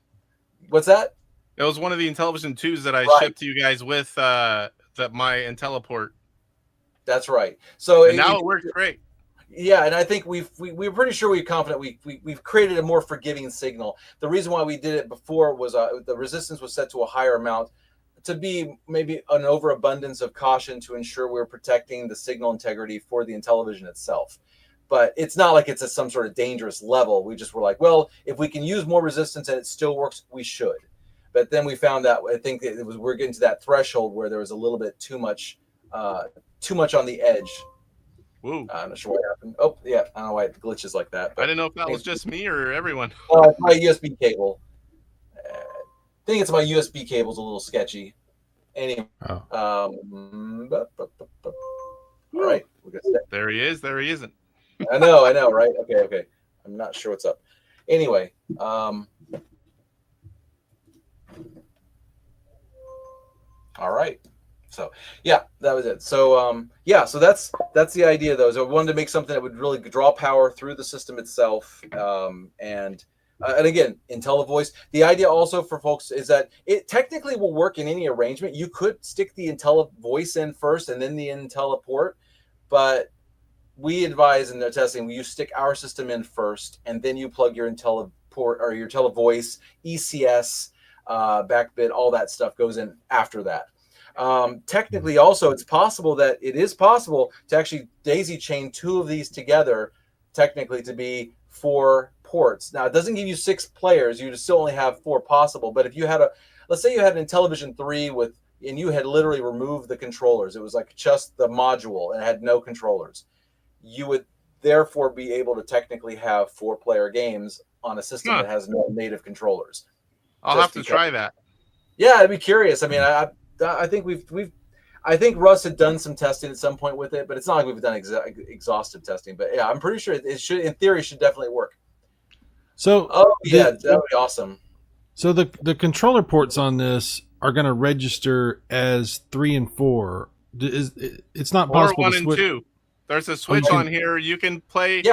What's that? It was one of the Intellivision 2s that I shipped to you guys with my Intelliport. That's right. So now it works great. Yeah, and I think we're pretty sure we're confident we've created a more forgiving signal. The reason why we did it before was the resistance was set to a higher amount to be maybe an overabundance of caution to ensure we're protecting the signal integrity for the Intellivision itself. But it's not like it's at some sort of dangerous level. We just were like, well, if we can use more resistance and it still works, we should. But then we found that I think we're getting to that threshold where there was a little bit too much on the edge. Woo. I'm not sure what happened. Oh, yeah. I don't know why it glitches like that. I didn't know if that was just me or everyone. It's my USB cable. I think it's my USB cable's a little sketchy. Anyway. Oh. All right. There he is. There he isn't. I know, right? Okay. I'm not sure what's up. Anyway. All right. So yeah, that was it. So so that's the idea though. So I wanted to make something that would really draw power through the system itself. And again, IntelliVoice. The idea also for folks is that it technically will work in any arrangement. You could stick the IntelliVoice in first and then the Intelliport, but we advise in their testing, you stick our system in first, and then you plug your Intelliport or your IntelliVoice, ECS, backbit, all that stuff goes in after that. Technically also it is possible to actually daisy chain two of these together technically to be 4 ports. Now it doesn't give you 6 players, you still only have 4 possible, but if you had let's say you had an Intellivision 3 and you had literally removed the controllers, it was like just the module and it had no controllers, you would therefore be able to technically have 4-player games on a system that has no native controllers. I'll have to try that. Yeah, I'd be curious. I mean, I think I think Russ had done some testing at some point with it, but it's not like we've done exhaustive testing. But yeah, I'm pretty sure it should, in theory, should definitely work. So, that would be awesome. So the controller ports on this are going to register as 3 and 4. It's not possible or 1 to and switch. 2. There's a switch on here. You can play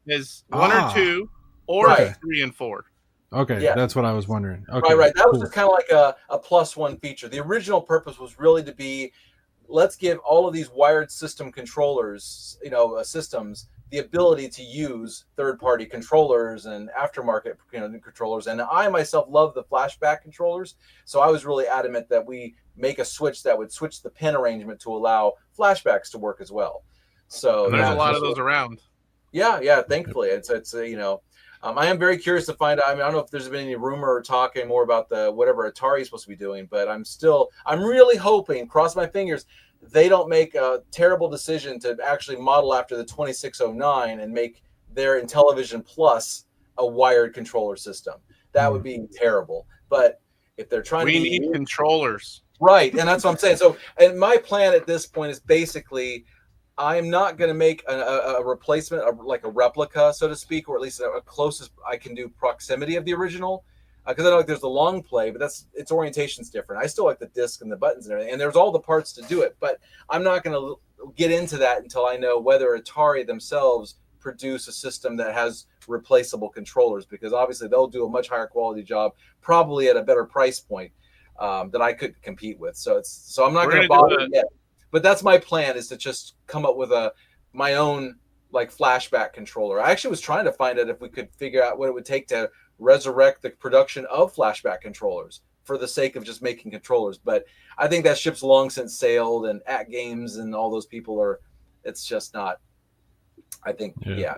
as 1 or 2 or 3 and 4. Okay, Yeah. that's what I was wondering. Okay, Right. That was cool. just kind of like a +1 feature. The original purpose was really to be, let's give all of these wired system controllers, systems, the ability to use third-party controllers and aftermarket controllers. And I myself love the flashback controllers, so I was really adamant that we make a switch that would switch the pin arrangement to allow flashbacks to work as well. So And there's a Yeah, lot of those around. yeah. Thankfully, it's I am very curious to find out. I mean, I don't know if there's been any rumor or talk anymore about the whatever Atari is supposed to be doing, but I'm really hoping, cross my fingers, they don't make a terrible decision to actually model after the 2609 and make their Intellivision Plus a wired controller system. That would be terrible. But if they're trying We to need controllers. right, and that's what I'm saying. So, and my plan at this point is basically, I'm not going to make a replacement, like a replica, so to speak, or at least a closest I can do proximity of the original. Because I know there's the long play, but its orientation's different. I still like the disc and the buttons and everything, and there's all the parts to do it. But I'm not going to get into that until I know whether Atari themselves produce a system that has replaceable controllers, because obviously they'll do a much higher quality job, probably at a better price point that I could compete with. So I'm not going to bother yet. But that's my plan, is to just come up with my own like flashback controller. I actually was trying to find out if we could figure out what it would take to resurrect the production of flashback controllers for the sake of just making controllers. But I think that ship's long since sailed, and at games and all those people it's just not. I think I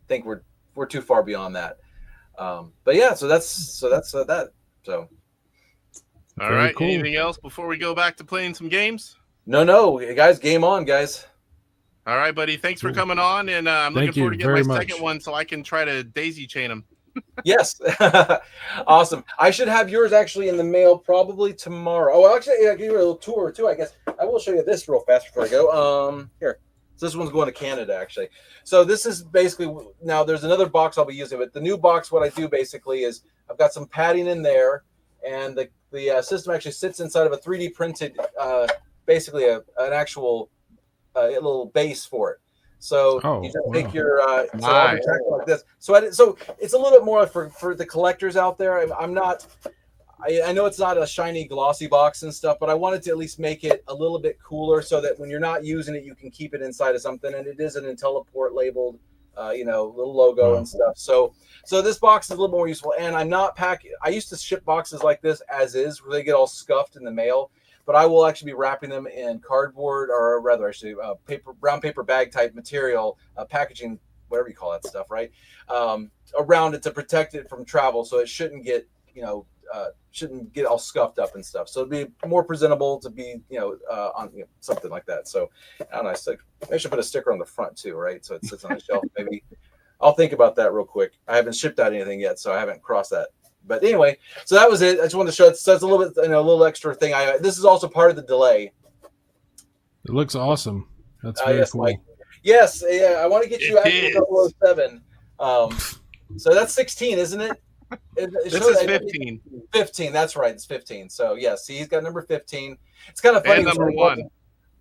think we're too far beyond that. But yeah, so that's that. So all right. Cool. Anything else before we go back to playing some games? No, guys, game on, guys. All right, buddy. Thanks for coming on, and I'm looking forward to getting my second one so I can try to daisy chain them. Yes. Awesome. I should have yours actually in the mail probably tomorrow. Oh, actually, I'll give you a little tour too, I guess. I will show you this real fast before I go. Here. So this one's going to Canada, actually. So this is basically, now there's another box I'll be using, but the new box, what I do basically is I've got some padding in there, and the system actually sits inside of a 3D printed, basically an actual a little base for it. So you just take your like this. So it's a little bit more for the collectors out there. I'm not. I know it's not a shiny, glossy box and stuff, but I wanted to at least make it a little bit cooler so that when you're not using it, you can keep it inside of something. And it is an Intelliport labeled, little logo and stuff. So this box is a little more useful. And I'm not packing. I used to ship boxes like this as is, where they get all scuffed in the mail. But I will actually be wrapping them in cardboard, or rather, actually, brown paper bag type material, packaging, whatever you call that stuff, right? Around it to protect it from travel, so it shouldn't get, all scuffed up and stuff. So it'd be more presentable to be, on something like that. So I don't know. I should put a sticker on the front too, right? So it sits on the shelf. Maybe I'll think about that real quick. I haven't shipped out anything yet, so I haven't crossed that. But anyway, so that was it. I just wanted to show it. So it's a little bit, a little extra thing. This is also part of the delay. It looks awesome. That's very yes, cool. Mike. Yes, yeah. I want to get you out to 007. So that's 16, isn't it? This is 15. 15. That's right. It's 15. So yeah, see, he's got number 15. It's kind of funny. And number 1.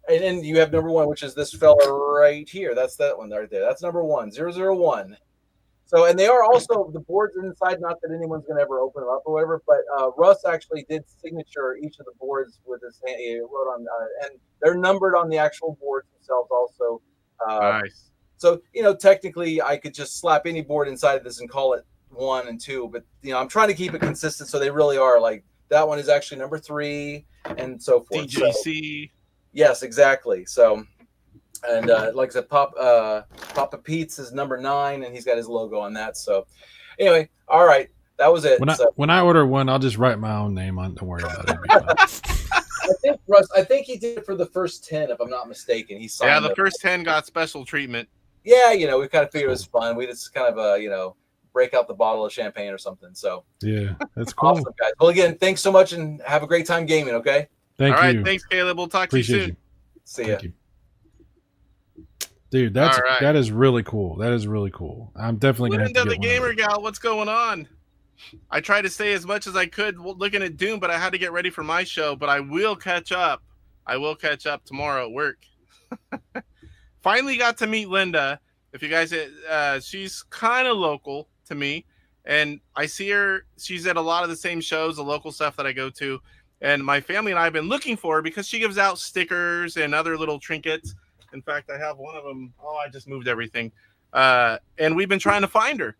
And then you have number 1, which is this fella right here. That's that one right there. That's number 1, 001. So, and they are also, the boards inside, not that anyone's going to ever open them up or whatever, but Russ actually did signature each of the boards with his hand. He wrote on, and they're numbered on the actual boards themselves also. Nice. So, technically I could just slap any board inside of this and call it 1 and 2, but, I'm trying to keep it consistent, so they really are, like, that one is actually number 3 and so forth. DJC. So, yes, exactly. So, and like I said, Papa Pete's is number 9, and he's got his logo on that. So, anyway, all right, that was it. When I order one, I'll just write my own name on. Don't worry about it. I think he did it for the first 10, if I'm not mistaken. He signed. Yeah, the first 10 got special treatment. Yeah, we kind of figured it was fun. We just kind of break out the bottle of champagne or something. So yeah, that's cool. Awesome, guys. Well, again, thanks so much, and have a great time gaming. Okay. Thank you. All right, thanks, Caleb. We'll talk to you soon. See ya. Dude, that is really cool. That is really cool. I'm definitely gonna have to get the gamer gal. What's going on? I tried to stay as much as I could looking at Doom, but I had to get ready for my show. But I will catch up. I will catch up tomorrow at work. Finally got to meet Linda. If you guys, she's kind of local to me, and I see her. She's at a lot of the same shows, the local stuff that I go to. And my family and I have been looking for her because she gives out stickers and other little trinkets. In fact, I have one of them. Oh, I just moved everything. And we've been trying to find her.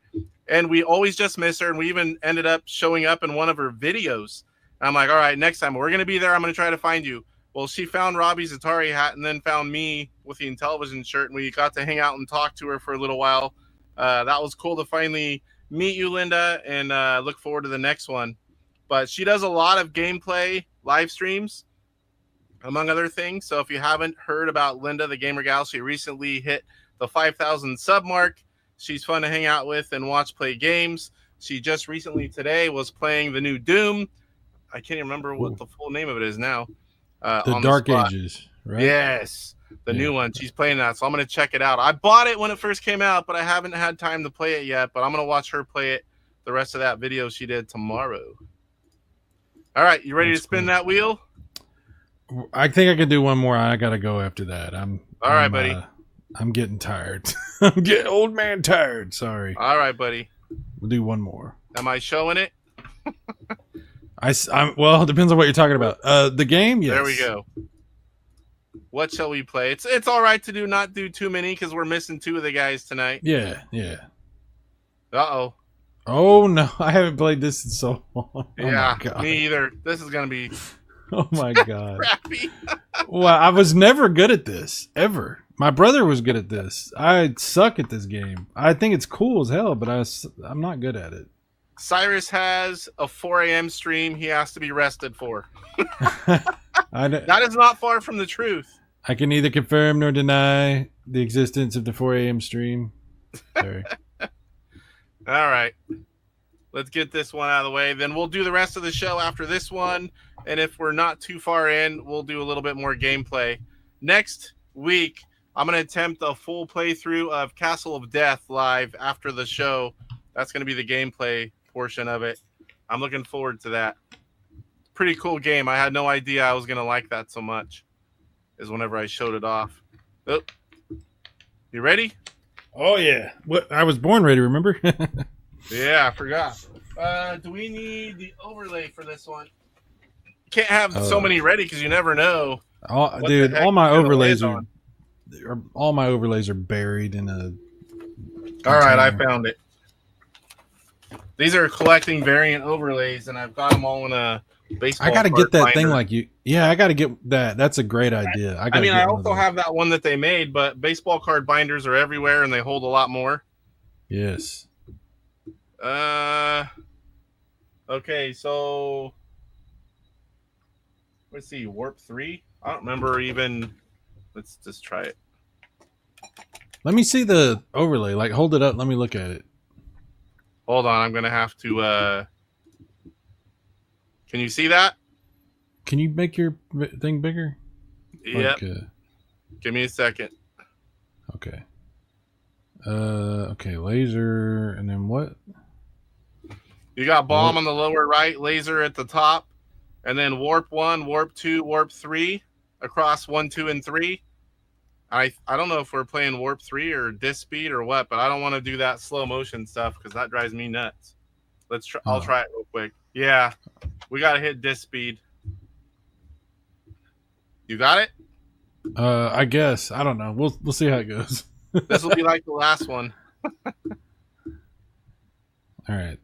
And we always just miss her. And we even ended up showing up in one of her videos. And I'm like, all right, next time we're going to be there. I'm going to try to find you. Well, she found Robbie's Atari hat and then found me with the Intellivision shirt. And we got to hang out and talk to her for a little while. That was cool to finally meet you, Linda, and look forward to the next one. But she does a lot of gameplay live streams, among other things. So if you haven't heard about Linda, the Gamer Gal, she recently hit the 5,000 sub mark. She's fun to hang out with and watch play games. She just recently today was playing the new Doom. I can't even remember what the full name of it is now. The Dark Ages, right? Yes, the new one. She's playing that, so I'm going to check it out. I bought it when it first came out, but I haven't had time to play it yet. But I'm going to watch her play it, the rest of that video she did tomorrow. All right, you ready to spin that wheel? I think I could do one more. I got to go after that. All right, buddy. I'm getting tired. I'm getting old man tired. Sorry. All right, buddy. We'll do one more. Am I showing it? Well, it depends on what you're talking about. The game, yes. There we go. What shall we play? It's all right to not do too many because we're missing two of the guys tonight. Yeah. Uh-oh. Oh, no. I haven't played this in so long. Yeah, me either. This is going to be oh, my God. crappy. Well, I was never good at this, ever. My brother was good at this. I suck at this game. I think it's cool as hell, but I'm not good at it. Cyrus has a 4 a.m. stream he has to be rested for. That is not far from the truth. I can neither confirm nor deny the existence of the 4 a.m. stream. Sorry. All right. Let's get this one out of the way. Then we'll do the rest of the show after this one. And if we're not too far in, we'll do a little bit more gameplay. Next week, I'm going to attempt a full playthrough of Castle of Death live after the show. That's going to be the gameplay portion of it. I'm looking forward to that. Pretty cool game. I had no idea I was going to like that so much, is whenever I showed it off. Oh. You ready? Oh, yeah. What? I was born ready, remember? Yeah, I forgot. Do we need the overlay for this one? Can't have so many ready because you never know. Dude, all my overlays are buried in a container. All right, I found it. These are collecting variant overlays, and I've got them all in a baseball. I got to get that binder. thing like you. Yeah, I got to get that. That's a great idea. I also have that one that they made, but baseball card binders are everywhere, and they hold a lot more. Yes. Okay, so let's see, Warp 3. I don't remember even. Let's just try it. Let me see the overlay. Like, hold it up. Let me look at it. Hold on, I'm gonna have to. Can you see that? Can you make your thing bigger? Yep. Like, Give me a second. Okay. Okay, laser, and then what? You got bomb on the lower right, laser at the top, and then warp 1, warp 2, warp 3 across 1, 2, and 3. I don't know if we're playing warp 3 or disc speed or what, but I don't want to do that slow motion stuff because that drives me nuts. Let's try. I'll try it real quick. Yeah, we gotta hit disc speed. You got it? I guess. I don't know. We'll see how it goes. This will be like the last one. All right.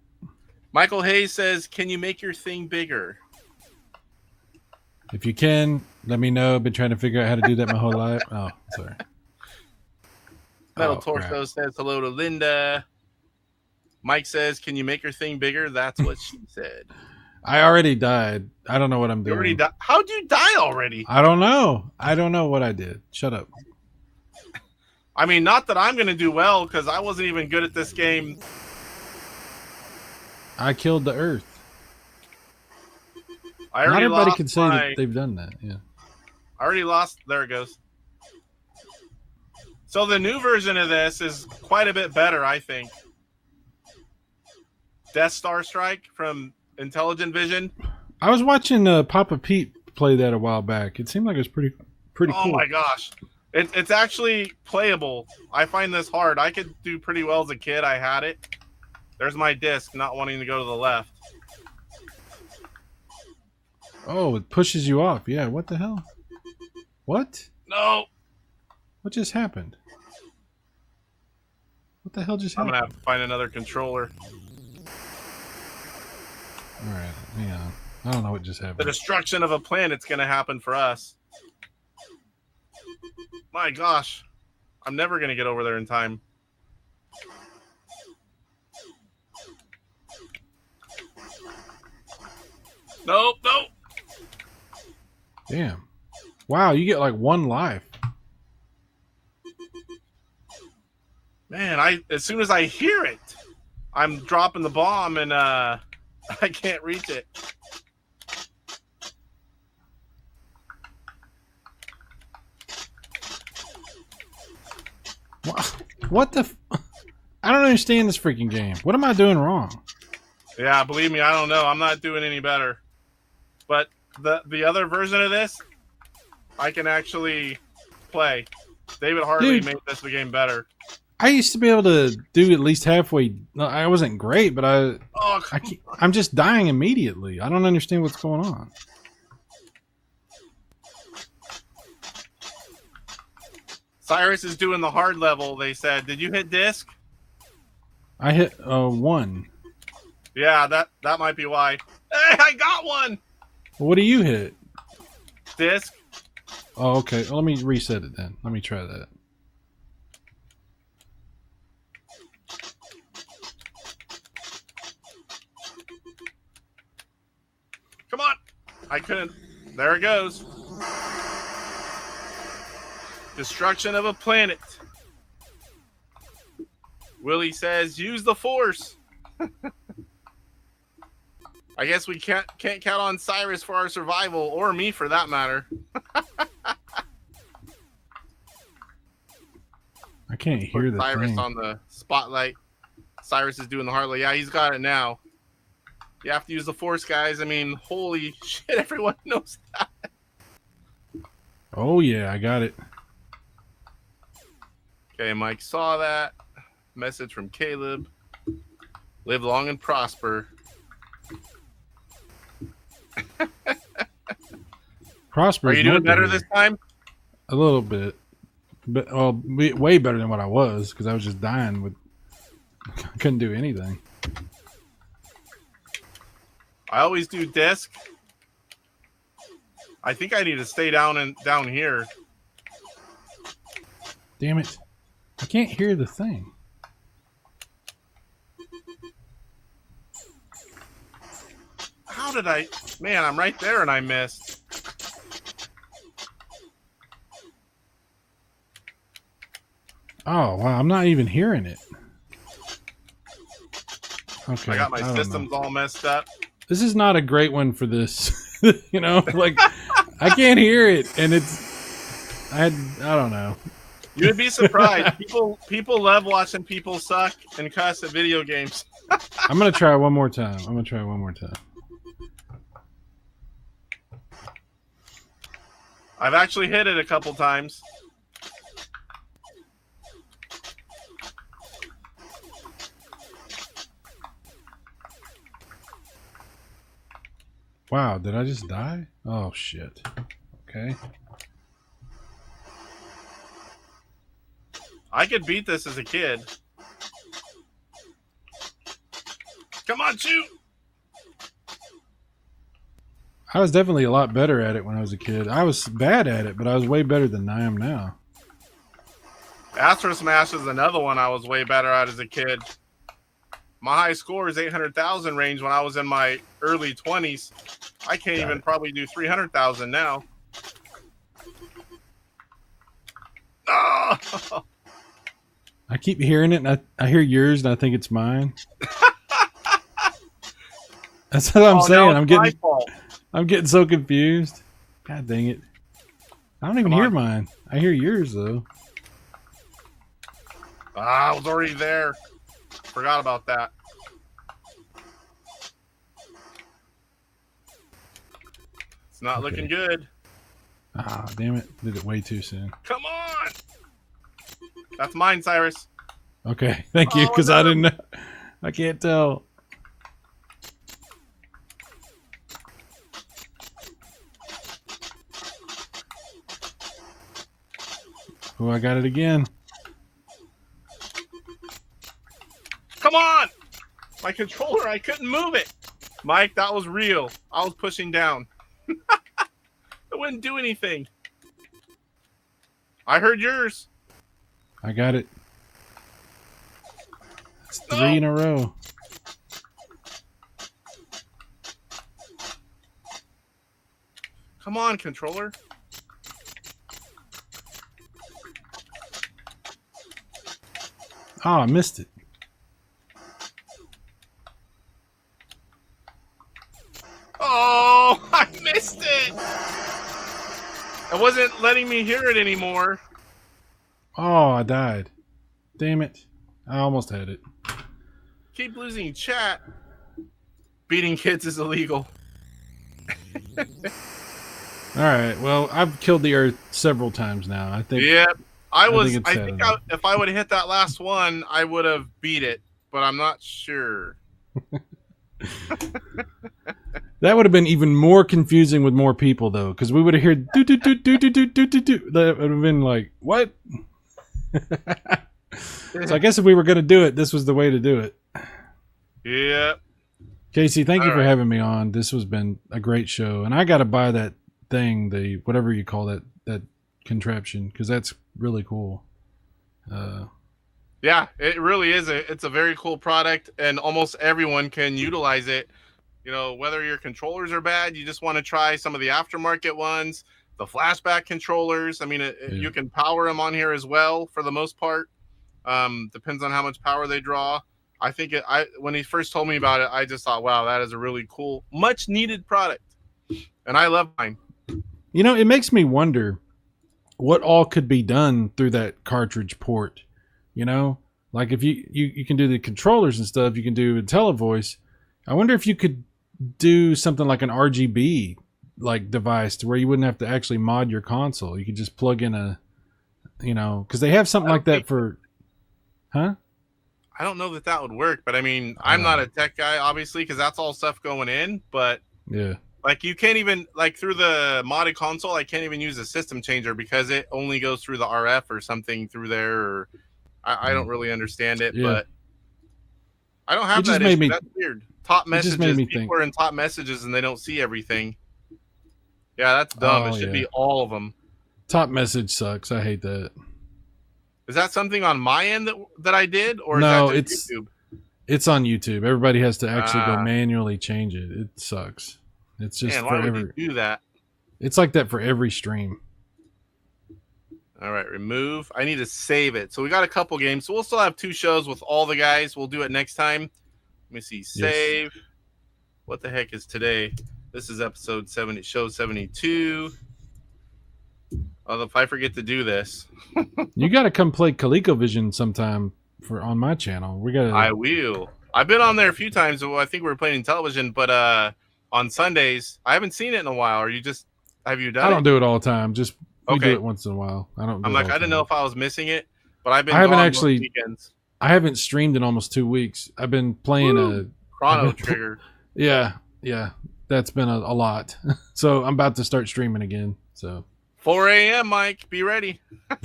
Michael Hayes says, "Can you make your thing bigger?" If you can, let me know. I've been trying to figure out how to do that my whole life. Oh, sorry. Metal Torso says hello to Linda. Mike says, "Can you make your thing bigger?" That's what she said. I already died. I don't know what I'm doing. You already died? How'd you die already? I don't know. I don't know what I did. Shut up. I mean, not that I'm going to do well because I wasn't even good at this game. I killed the Earth. Not everybody can say that they've done that. Yeah. I already lost. There it goes. So the new version of this is quite a bit better, I think. Death Star Strike from Intellivision. I was watching Papa Pete play that a while back. It seemed like it was pretty cool. Oh my gosh. It's actually playable. I find this hard. I could do pretty well as a kid. I had it. There's my disc not wanting to go to the left. Oh, it pushes you off. Yeah, what the hell? What? No! What just happened? What the hell just I'm happened? gonna have to find another controller. Alright, hang on. I don't know what just The happened. destruction of a planet's gonna happen for us. My gosh. I'm never gonna get over there in time. Nope, nope. Damn. Wow, you get like 1 life. Man, as soon as I hear it, I'm dropping the bomb and I can't reach it. What the I don't understand this freaking game. What am I doing wrong? Yeah, believe me, I don't know. I'm not doing any better. But the other version of this, I can actually play. David Hartley Dude. made this the game better. I used to be able to do at least halfway. No, I wasn't great, but I'm just dying immediately. I don't understand what's going on. Cyrus is doing the hard level, they said. Did you hit disc? I hit 1. Yeah, that might be why. Hey, I got one! What do you hit? Disc? Oh, okay. Well, let me reset it then. Let me try that. Come on! I couldn't. There it goes. Destruction of a planet. Willie says, use the force. I guess we can't count on Cyrus for our survival, or me for that matter. I can't hear the Cyrus thing. on the spotlight. Cyrus is doing the Hartley. Yeah, he's got it now. You have to use the force, guys. I mean, holy shit, everyone knows that. Oh, yeah, I got it. Okay, Mike saw that. Message from Caleb. Live long and prosper. Prosper. Are you doing better this time? A little bit. But way better than what I was, because I was just dying with. I couldn't do anything. I always do disc. I think I need to stay down here. Damn it! I can't hear the thing. How did I? Man, I'm right there and I missed. Oh wow! I'm not even hearing it. Okay. I got my don't systems know. all messed up. This is not a great one for this. You know, like I can't hear it, and it's. I don't know. You'd be surprised. People love watching people suck and cuss at video games. I'm gonna try one more time. I've actually hit it a couple times. Wow! Did I just die? Oh shit! Okay. I could beat this as a kid. Come on, shoot! I was definitely a lot better at it when I was a kid. I was bad at it, but I was way better than I am now. Astro Smash is another one I was way better at as a kid. My high score is 800,000 range when I was in my early 20s. I can't even probably do 300,000 now. Oh! I keep hearing it, and I hear yours, and I think it's mine. That's what I'm saying. No, I'm getting so confused. God dang it! I don't even hear mine. I hear yours though. I was already there. Forgot about that. It's not looking good. Ah, damn it! Did it way too soon. Come on! That's mine, Cyrus. Okay, thank you, because I didn't know. I can't tell. Oh, I got it again. Come on! My controller, I couldn't move it. Mike, that was real. I was pushing down. It wouldn't do anything. I heard yours. I got it. It's 3 in a row. Come on, controller. Oh, I missed it. Oh, I missed it. It wasn't letting me hear it anymore. Oh, I died. Damn it. I almost had it. Keep losing chat. Beating kids is illegal. All right. Well, I've killed the Earth several times now. I think. Yep. I think Saturday. if I would have hit that last one, I would have beat it, but I'm not sure. That would have been even more confusing with more people, though, because we would have heard do do do do do do do do do. That would have been like, what? So I guess if we were going to do it, this was the way to do it. Yep. Casey, thank you All for right. having me on. This has been a great show, and I got to buy that thing, the whatever you call that contraption, because that's really cool. Yeah, it really is. It's a very cool product, and almost everyone can utilize it. You know, whether your controllers are bad, you just want to try some of the aftermarket ones, the flashback controllers. I mean, you can power them on here as well for the most part. Depends on how much power they draw. I think when he first told me about it, I just thought, wow, that is a really cool, much needed product. And I love mine. You know, it makes me wonder what all could be done through that cartridge port. You know, like if you can do the controllers and stuff, you can do IntelliVoice. I wonder if you could do something like an RGB like device to where you wouldn't have to actually mod your console. You could just plug in a, you know, because they have something like that for, huh? I don't know that would work, but I mean, I'm not a tech guy, obviously, because that's all stuff going in. But Yeah. like, you can't even, like, through the modded console, I can't even use a system changer because it only goes through the RF or something through there. Or I don't really understand it, Yeah. but I don't have It just that made issue. me- That's weird. Top it just made messages. me People think. are in top messages and they don't see everything. Yeah, that's dumb. Oh, It should yeah. be all of them. Top message sucks. I hate that. Is that something on my end that I did, or No, is that just YouTube? It's on YouTube. Everybody has to actually go Ah. manually change it. It sucks. It's just Man, why would forever. you do that? It's like that for every stream. All right, remove. I need to save it. So we got a couple games. So we'll still have 2 shows with all the guys. We'll do it next time. Let me see. Save. What the heck is today? This is episode 70, show 72. Oh, if I forget to do this, You got to come play CollectorVision sometime on my channel. We got. I will. I've been on there a few times. Well, I think we were playing Intellivision, but on Sundays, I haven't seen it in a while. Have you done it? I don't do it all the time. Just we Okay. do it once in a while. I don't. Do I'm it like, all I the didn't know time. if I was missing it, but I've been. I haven't gone actually- most weekends. I haven't streamed in almost 2 weeks. I've been playing Woo. Chrono Trigger. Yeah. That's been a lot. So I'm about to start streaming again. So 4 a.m. Mike, be ready.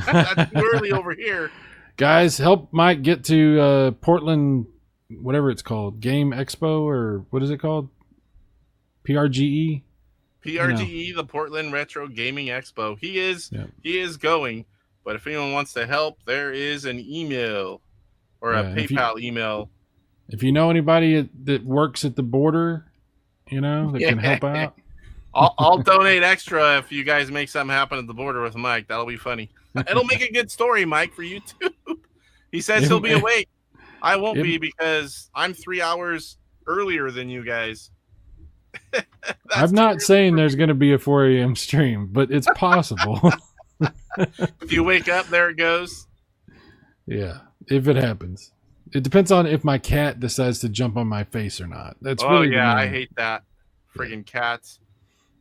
That's too early over here. guys, help Mike get to Portland, whatever it's called, Game Expo, or what is it called? PRGE. PRGE, the Portland Retro Gaming Expo. He is going. But if anyone wants to help, there is an email or a Yeah, if you- PayPal email. If you know anybody that works at the border, you know, that can help out. I'll donate extra if you guys make something happen at the border with Mike. That'll be funny. It'll make a good story, Mike, for YouTube. He says he'll be awake. I won't be because I'm 3 hours earlier than you guys. I'm not saying there's going to be a 4 a.m. stream, but it's possible. If you wake up, there it goes. Yeah, if it happens. It depends on if my cat decides to jump on my face or not. That's really yeah, I annoying. hate that. Friggin' cats.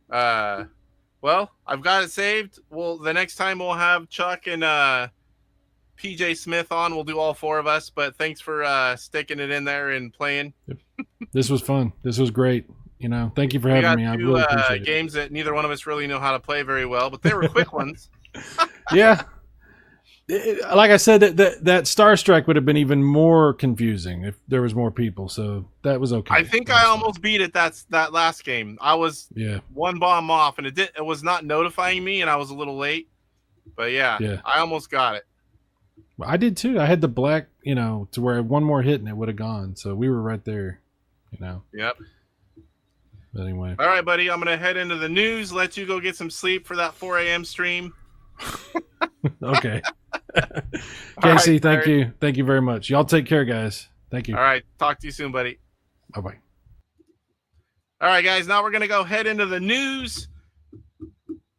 Well, I've got it saved. Well, the next time we'll have Chuck and PJ Smith on. We'll do all 4 of us, but thanks for sticking it in there and playing. This was fun. This was great. You know, thank you for We having got me. I 2 really appreciate it. games that neither one of us really know how to play very well, but they were quick ones. Yeah. Like I said, that Star Strike would have been even more confusing if there was more people. So that was okay. I think I almost beat it. That last game. I was 1 bomb off, and it was not notifying me, and I was a little late. But yeah. I almost got it. I did too. I had the black, to where one more hit and it would have gone. So we were right there, Yep. But anyway. All right, buddy. I'm gonna head into the news. Let you go get some sleep for that 4 a.m. stream. Okay. Casey, right, thank you. Thank you very much. Y'all take care, guys. Thank you. All right. Talk to you soon, buddy. Bye-bye. All right, guys. Now we're going to go head into the news.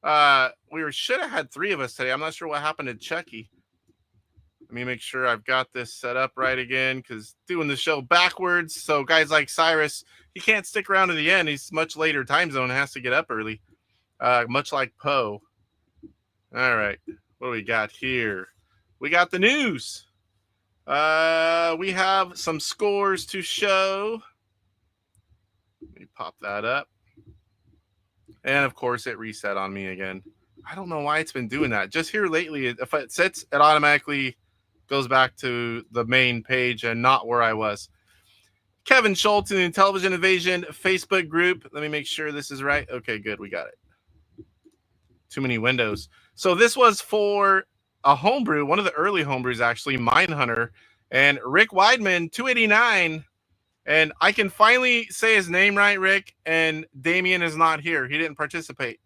We should have had 3 of us today. I'm not sure what happened to Chucky. Let me make sure I've got this set up right again, because doing the show backwards. So guys like Cyrus, he can't stick around to the end. He's much later time zone, has to get up early, much like Poe. All right. What do we got here? We got the news. We have some scores to show. Let me pop that up. And, of course, it reset on me again. I don't know why it's been doing that. Just here lately, if it sits, it automatically goes back to the main page and not where I was. Kevin Schultz in the Intellivision Invasion Facebook group. Let me make sure this is right. Okay, good. We got it. Too many windows. So this was for a homebrew, one of the early homebrews, actually, Mindhunter, and Rick Weidman, 289. And I can finally say his name right, Rick, and Damien is not here. He didn't participate.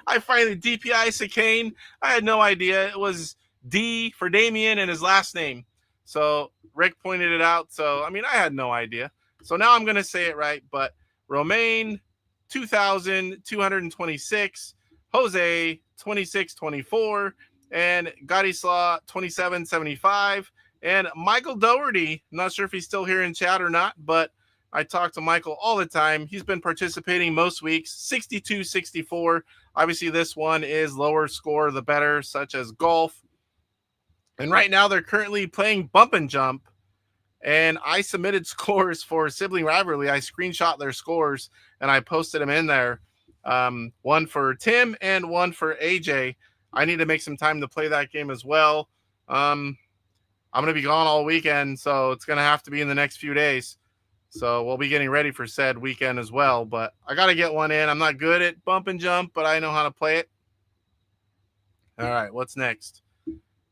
I finally, DPI Sakane, I had no idea. It was D for Damien and his last name. So Rick pointed it out. So, I mean, I had no idea. So now I'm going to say it right. But Romaine, 2,226. Jose, 2624. And Gadislaw, 2775. And Michael Doherty, I'm not sure if he's still here in chat or not, but I talk to Michael all the time. He's been participating most weeks, 6264. Obviously, this one is lower score, the better, such as golf. And right now, they're currently playing Bump and Jump. And I submitted scores for Sibling Rivalry. I screenshot their scores, and I posted them in there. One for Tim and one for AJ. I need to make some time to play that game as well. I'm going to be gone all weekend, so it's going to have to be in the next few days. So we'll be getting ready for said weekend as well. But I got to get one in. I'm not good at Bump and Jump, but I know how to play it. All right, what's next?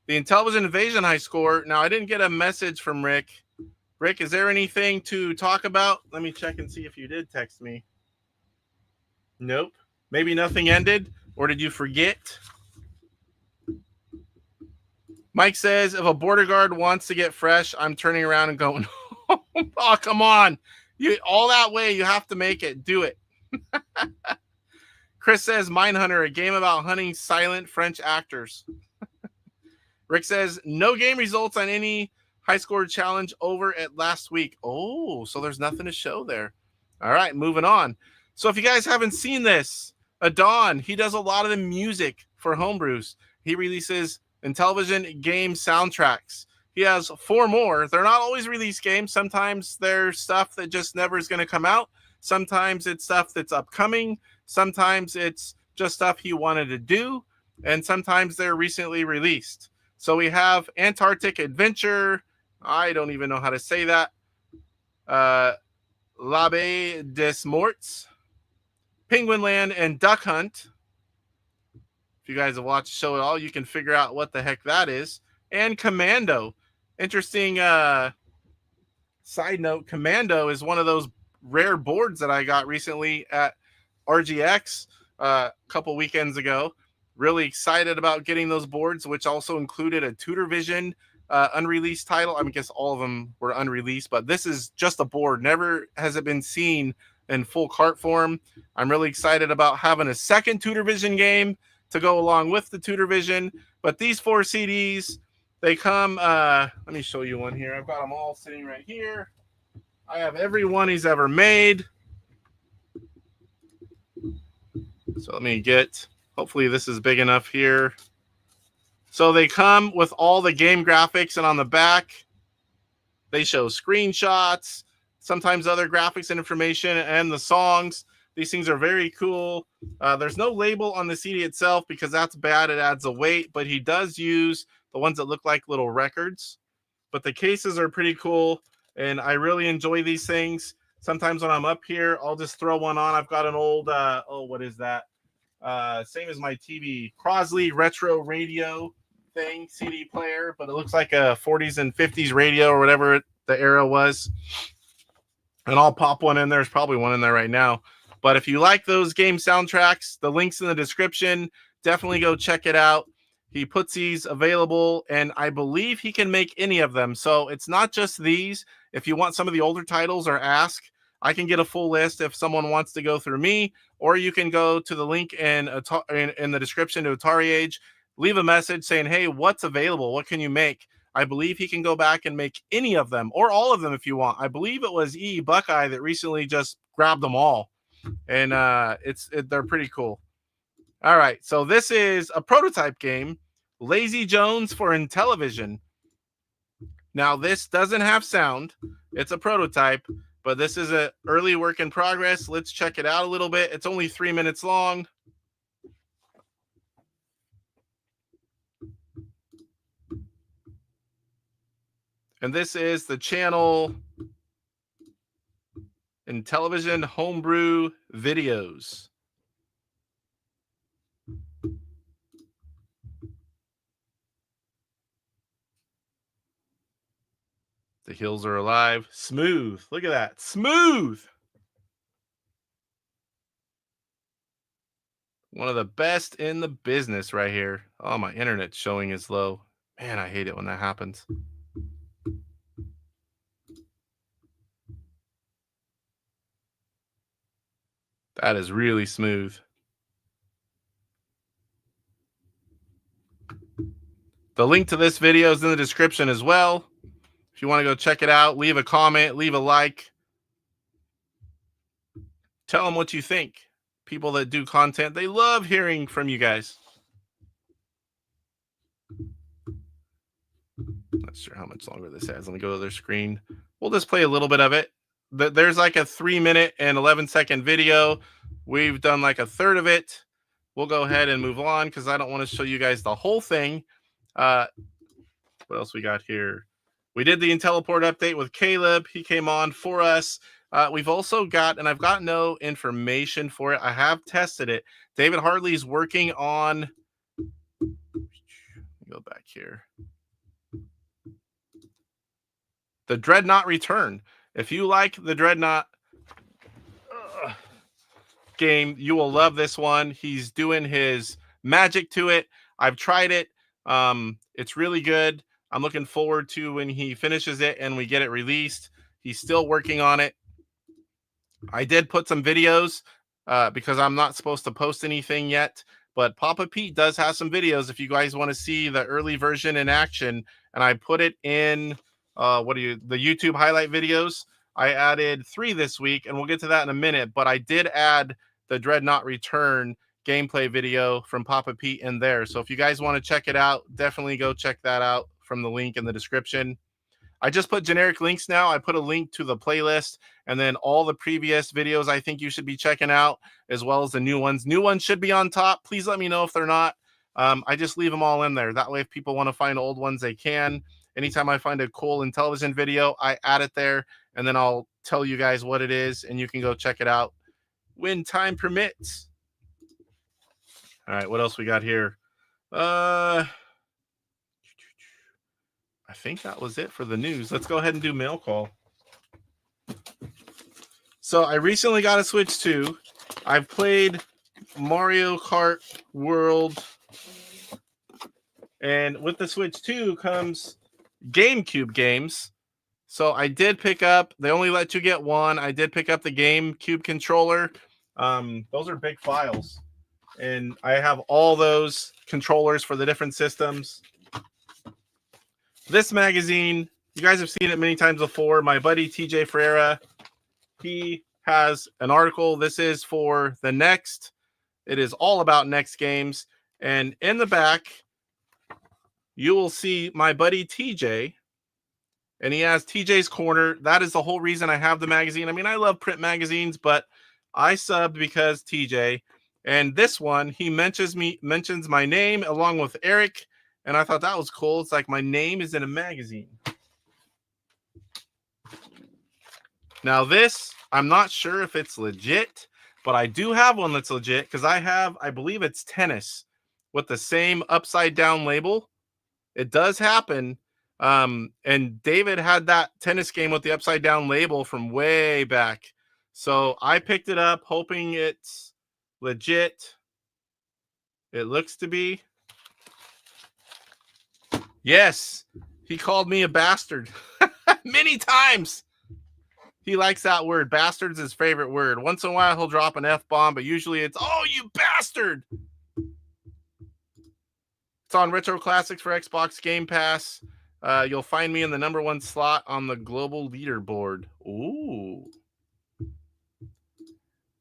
The Intellivision Invasion high score. Now, I didn't get a message from Rick. Rick, is there anything to talk about? Let me check and see if you did text me. Nope. Maybe nothing ended, or did you forget? Mike says, if a border guard wants to get fresh, I'm turning around and going, oh, come on. All that way, you have to make it. Do it. Chris says, Mindhunter, a game about hunting silent French actors. Rick says, no game results on any high score challenge over at last week. Oh, so there's nothing to show there. All right, moving on. So if you guys haven't seen this, Adon, he does a lot of the music for Homebrews. He releases Intellivision game soundtracks. He has 4 more. They're not always release games. Sometimes they're stuff that just never is going to come out. Sometimes it's stuff that's upcoming. Sometimes it's just stuff he wanted to do. And sometimes they're recently released. So we have Antarctic Adventure. I don't even know how to say that. L'Abbé des Morts, Penguin Land, and Duck Hunt. If you guys have watched the show at all, you can figure out what the heck that is. And Commando. Interesting side note, Commando is one of those rare boards that I got recently at RGX a couple weekends ago. Really excited about getting those boards, which also included a TutorVision unreleased title. I guess all of them were unreleased, but this is just a board. Never has it been seen in full cart form. I'm really excited about having a second TutorVision game to go along with the TutorVision. But these 4 CDs, they come, let me show you one here. I've got them all sitting right here. I have every one he's ever made. So let me get, hopefully this is big enough here So they come with all the game graphics, and on the back, they show screenshots, sometimes other graphics and information, and the songs. These things are very cool. There's no label on the CD itself because that's bad. It adds a weight, but he does use the ones that look like little records. But the cases are pretty cool, and I really enjoy these things. Sometimes when I'm up here, I'll just throw one on. I've got an old, what is that? Same as my TV, Crosley Retro Radio thing, CD player, but it looks like a 40s and 50s radio or whatever the era was. And I'll pop one in. There's probably one in there right now. But if you like those game soundtracks, the link's in the description. Definitely go check it out. He puts these available, and I believe he can make any of them. So it's not just these. If you want some of the older titles or ask, I can get a full list if someone wants to go through me, or you can go to the link in the description to AtariAge, leave a message saying, hey, what's available? What can you make? I believe he can go back and make any of them or all of them if you want. I believe it was Buckeye that recently just grabbed them all. And they're pretty cool. All right, so this is a prototype game, Lazy Jones for Intellivision. Now, this doesn't have sound. It's a prototype, but this is an early work in progress. Let's check it out a little bit. It's only 3 minutes long. And this is the channel Intellivision Homebrew Videos. The hills are alive. Smooth. Look at that. Smooth. One of the best in the business right here. Oh, my internet's showing is low. Man, I hate it when that happens. That is really smooth. The link to this video is in the description as well. If you want to go check it out, leave a comment, leave a like. Tell them what you think. People that do content, they love hearing from you guys. Not sure how much longer this has. Let me go to their screen. We'll just play a little bit of it. There's like a 3-minute and 11-second video. We've done like a third of it. We'll go ahead and move on because I don't want to show you guys the whole thing. What else we got here? We did the Intelliport update with Caleb. He came on for us. We've also got, and I've got no information for it. I have tested it. David Hartley's working on, go back here. The Dreadnought Return. If you like the Dreadnought game, you will love this one. He's doing his magic to it. I've tried it. It's really good. I'm looking forward to when he finishes it and we get it released. He's still working on it. I did put some videos because I'm not supposed to post anything yet, but Papa Pete does have some videos if you guys want to see the early version in action. And I put it in the YouTube highlight videos. I added 3 this week, and we'll get to that in a minute, but I did add the Dreadnought Return gameplay video from Papa Pete in there. So if you guys want to check it out, definitely go check that out from the link in the description. I just put generic links now. I put a link to the playlist and then all the previous videos I think you should be checking out, as well as the new ones. New ones should be on top. Please let me know if they're not. I just leave them all in there. That way, if people want to find old ones, they can. Anytime I find a cool Intellivision video, I add it there, and then I'll tell you guys what it is, and you can go check it out when time permits. All right, what else we got here? I think that was it for the news. Let's go ahead and do mail call. So I recently got a Switch 2. I've played Mario Kart World, and with the Switch 2 comes GameCube games. So I did pick up, they only let you get one. I did pick up the GameCube controller. Those are big files. And I have all those controllers for the different systems. This magazine, you guys have seen it many times before. My buddy TJ Ferreira, he has an article. This is for the Next. It is all about Next games. And in the back, you will see my buddy TJ, and he has TJ's Corner. That is the whole reason I have the magazine. I mean, I love print magazines, but I subbed because TJ. And this one, he mentions my name along with Eric, and I thought that was cool. It's like my name is in a magazine. Now this, I'm not sure if it's legit, but I do have one that's legit because I believe it's tennis with the same upside down label. It does happen. And David had that tennis game with the upside down label from way back. So I picked it up hoping it's legit. It looks to be. Yes, he called me a bastard many times. He likes that word. Bastard's his favorite word. Once in a while, he'll drop an F-bomb, but usually it's, oh, you bastard. It's on Retro Classics for Xbox Game Pass. You'll find me in the #1 slot on the global leaderboard. Ooh.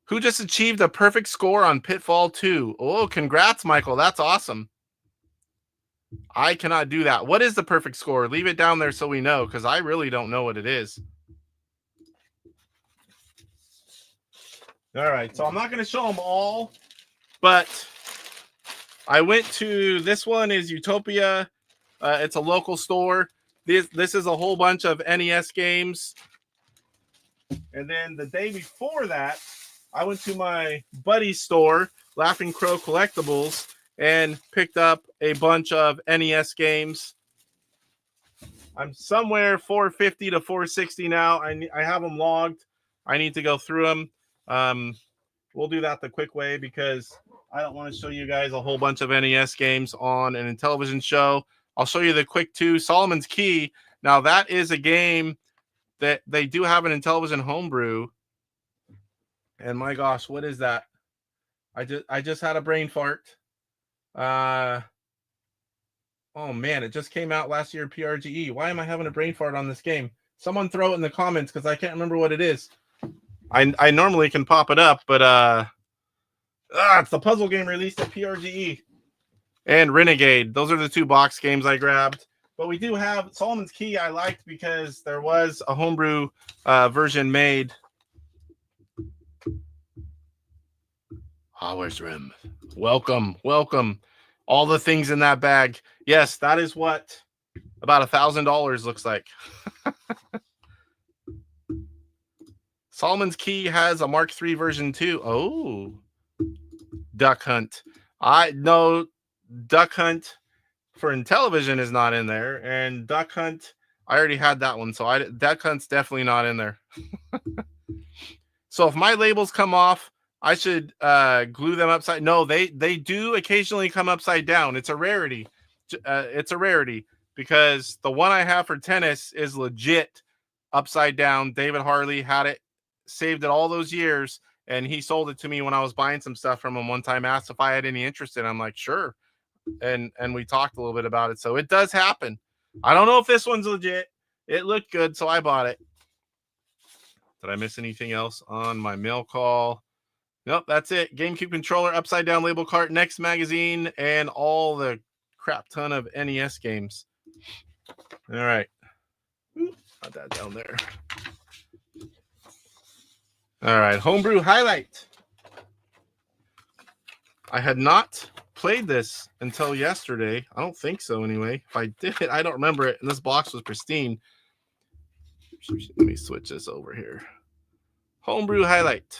Who just achieved a perfect score on Pitfall 2? Oh, congrats, Michael. That's awesome. I cannot do that. What is the perfect score? Leave it down there so we know, because I really don't know what it is. All right, so I'm not going to show them all, but I went to, this one is Utopia. It's a local store. This is a whole bunch of NES games. And then the day before that, I went to my buddy's store, Laughing Crow Collectibles, and picked up a bunch of NES games. I'm somewhere 450 to 460 now. I have them logged. I need to go through them. We'll do that the quick way because I don't want to show you guys a whole bunch of NES games on an Intellivision show. I'll show you the quick two. Solomon's Key. Now that is a game that they do have an Intellivision homebrew. And my gosh, what is that? I just had a brain fart. Oh man, it just came out last year, PRGE. Why am I having a brain fart on this game? Someone throw it in the comments because I can't remember what it is. I normally can pop it up, but it's the puzzle game released at PRGE. And Renegade. Those are the two box games I grabbed. But we do have Solomon's Key I liked because there was a homebrew version made. Where's Rim? Welcome, welcome. All the things in that bag. Yes, that is what about $1,000 looks like. Solomon's Key has a Mark III version too. Oh, Duck Hunt. I know Duck Hunt for Intellivision is not in there, and Duck Hunt, I already had that one, so Duck Hunt's definitely not in there. So if my labels come off, I should glue them upside. No, they do occasionally come upside down. It's a rarity. It's a rarity because the one I have for tennis is legit upside down. David Harley had it, saved it all those years, and he sold it to me when I was buying some stuff from him one time. Asked if I had any interest in it. I'm like, sure. And we talked a little bit about it. So it does happen. I don't know if this one's legit. It looked good, so I bought it. Did I miss anything else on my mail call? Nope, that's it. GameCube controller, upside down label cart, next magazine, and all the crap ton of NES games. All right. Got that down there. All right, homebrew highlight. I had not played this until yesterday. I don't think so anyway. If I did, I don't remember it. And this box was pristine. Let me switch this over here. Homebrew highlight.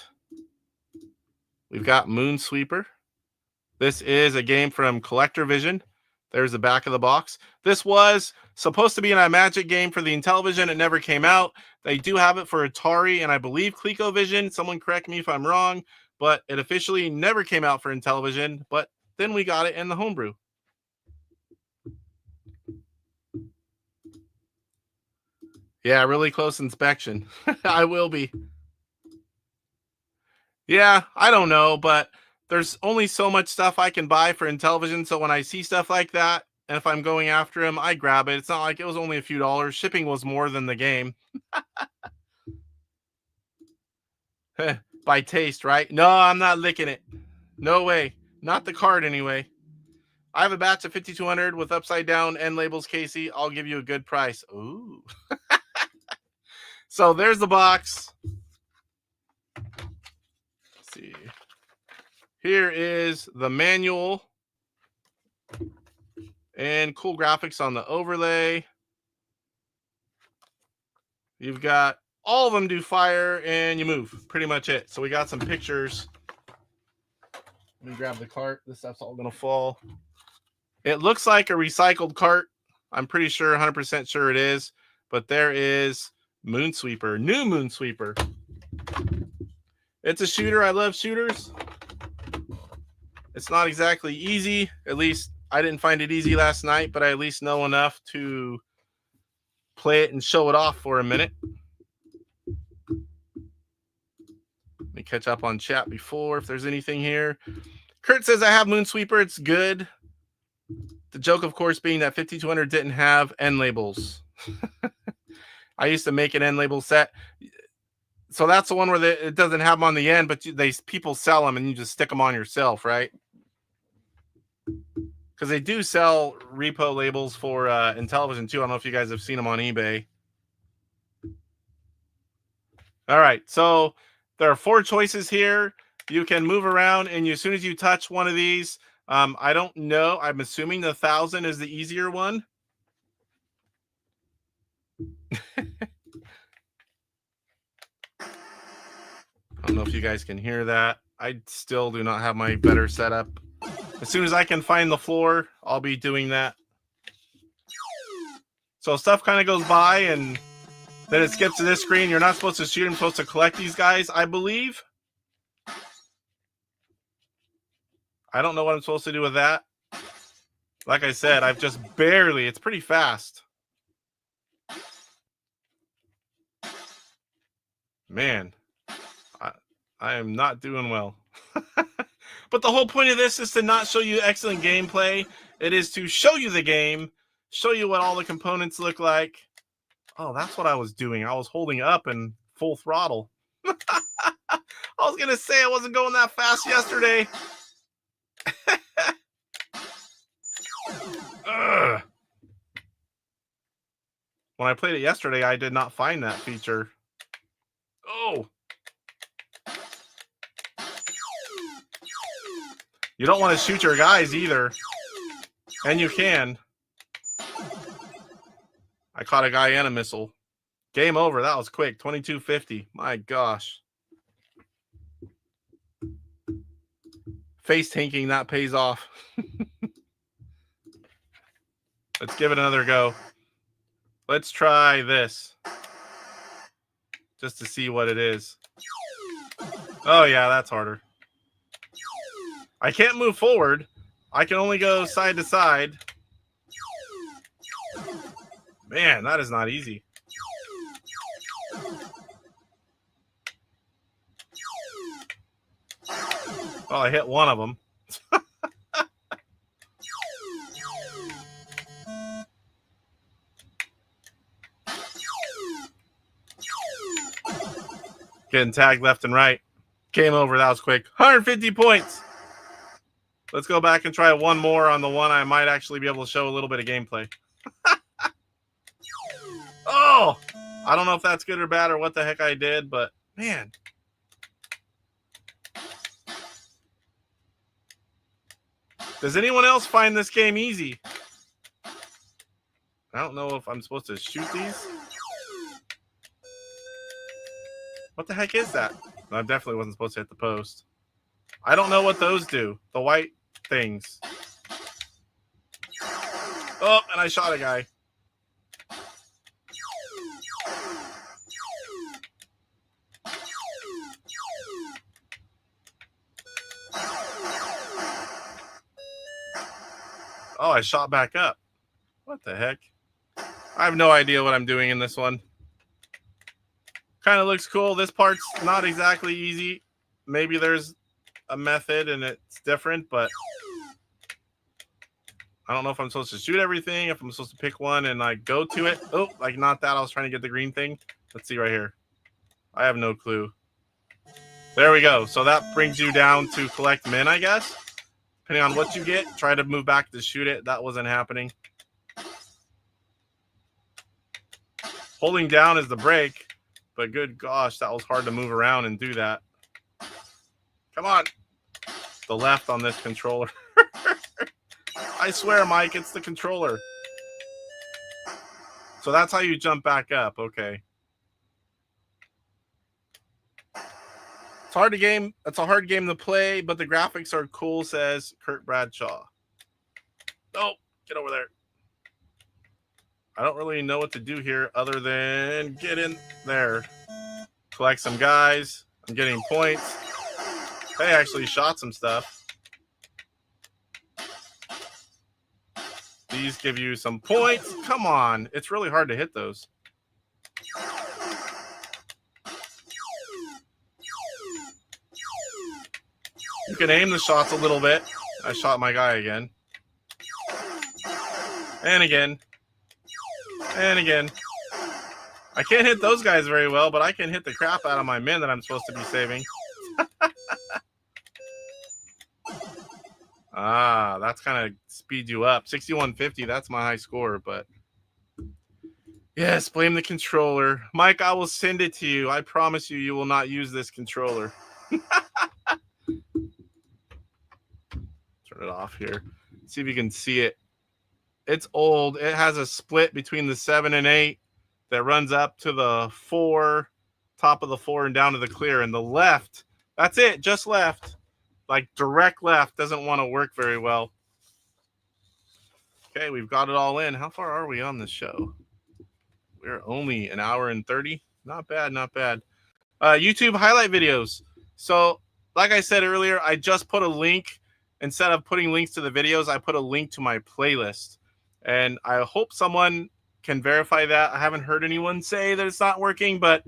We've got Moonsweeper. This is a game from CollectorVision. There's the back of the box. This was supposed to be a Magic game for the Intellivision. It never came out. They do have it for Atari and I believe ColecoVision. Someone correct me if I'm wrong, but it officially never came out for Intellivision. But then we got it in the homebrew. Yeah, really close inspection. I will be. Yeah, I don't know, but there's only so much stuff I can buy for Intellivision. So when I see stuff like that, and if I'm going after him, I grab it. It's not like it was only a few dollars. Shipping was more than the game. By taste, right? No, I'm not licking it. No way. Not the card anyway. I have a batch of 5200 with upside down end labels, Casey. I'll give you a good price. Ooh. So there's the box. Let's see. Here is the manual. And cool graphics on the overlay. You've got all of them do fire and you move. Pretty much it. So we got some pictures. Let me grab the cart. This stuff's all going to fall. It looks like a recycled cart. I'm pretty sure, 100% sure it is. But there is Moonsweeper. New Moonsweeper. It's a shooter. I love shooters. It's not exactly easy. At least I didn't find it easy last night, but I at least know enough to play it and show it off for a minute. Let me catch up on chat before if there's anything here. Kurt says, I have Moonsweeper. It's good. The joke, of course, being that 5200 didn't have end labels. I used to make an end label set. So that's the one where it doesn't have them on the end, but people sell them and you just stick them on yourself, right? Because they do sell repo labels for Intellivision too. I don't know if you guys have seen them on eBay. All right, so there are 4 choices here. You can move around, and as soon as you touch one of these, I don't know. I'm assuming the 1000 is the easier one. I don't know if you guys can hear that. I still do not have my better setup. As soon as I can find the floor, I'll be doing that. So stuff kind of goes by, and then it skips to this screen. You're not supposed to shoot. I'm supposed to collect these guys, I believe. I don't know what I'm supposed to do with that. Like I said, I've just barely. It's pretty fast. Man, I am not doing well. But the whole point of this is to not show you excellent gameplay. It is to show you the game, show you what all the components look like. Oh, that's what I was doing. I was holding up and full throttle. I was going to say I wasn't going that fast yesterday. When I played it yesterday, I did not find that feature. Oh. You don't want to shoot your guys either. And you can. I caught a guy and a missile. Game over. That was quick. 2250. My gosh. Face tanking, that pays off. Let's give it another go. Let's try this. Just to see what it is. Oh, yeah, that's harder. I can't move forward. I can only go side to side. Man, that is not easy. Well, I hit one of them. Getting tagged left and right. Game over. That was quick. 150 points. Let's go back and try one more on the one I might actually be able to show a little bit of gameplay. Oh! I don't know if that's good or bad or what the heck I did, but man. Does anyone else find this game easy? I don't know if I'm supposed to shoot these. What the heck is that? No, I definitely wasn't supposed to hit the post. I don't know what those do. The white things. Oh, and I shot a guy. Oh, I shot back up. What the heck? I have no idea what I'm doing in this one. Kind of looks cool. This part's not exactly easy. Maybe there's a method and it's different, but I don't know if I'm supposed to shoot everything, if I'm supposed to pick one and like go to it. Oh, like not that. I was trying to get the green thing. Let's see right here. I have no clue. There we go. So that brings you down to collect min, I guess. Depending on what you get, try to move back to shoot it. That wasn't happening. Holding down is the brake, but good gosh, that was hard to move around and do that. Come on. The left on this controller. I swear, Mike, it's the controller. So that's how you jump back up. Okay. It's hard to game. It's a hard game to play, but the graphics are cool, says Kurt Bradshaw. Oh, get over there. I don't really know what to do here other than get in there. Collect some guys. I'm getting points. They actually shot some stuff. These give you some points. Come on. It's really hard to hit those. You can aim the shots a little bit. I shot my guy again. And again. And again. I can't hit those guys very well, but I can hit the crap out of my men that I'm supposed to be saving. Ah, that's kind of speed you up. 6150, that's my high score, but yes, blame the controller. Mike, I will send it to you. I promise you, you will not use this controller. Turn it off here. See if you can see it. It's old. It has a split between the 7 and 8 that runs up to the 4, top of the 4 and down to the clear. And the left, that's it, just left. Like direct left doesn't want to work very well. Okay, we've got it all in. How far are we on this show? We're only an hour and 30. Not bad, not bad. YouTube highlight videos. So, like I said earlier, I just put a link. Instead of putting links to the videos, I put a link to my playlist. And I hope someone can verify that. I haven't heard anyone say that it's not working, but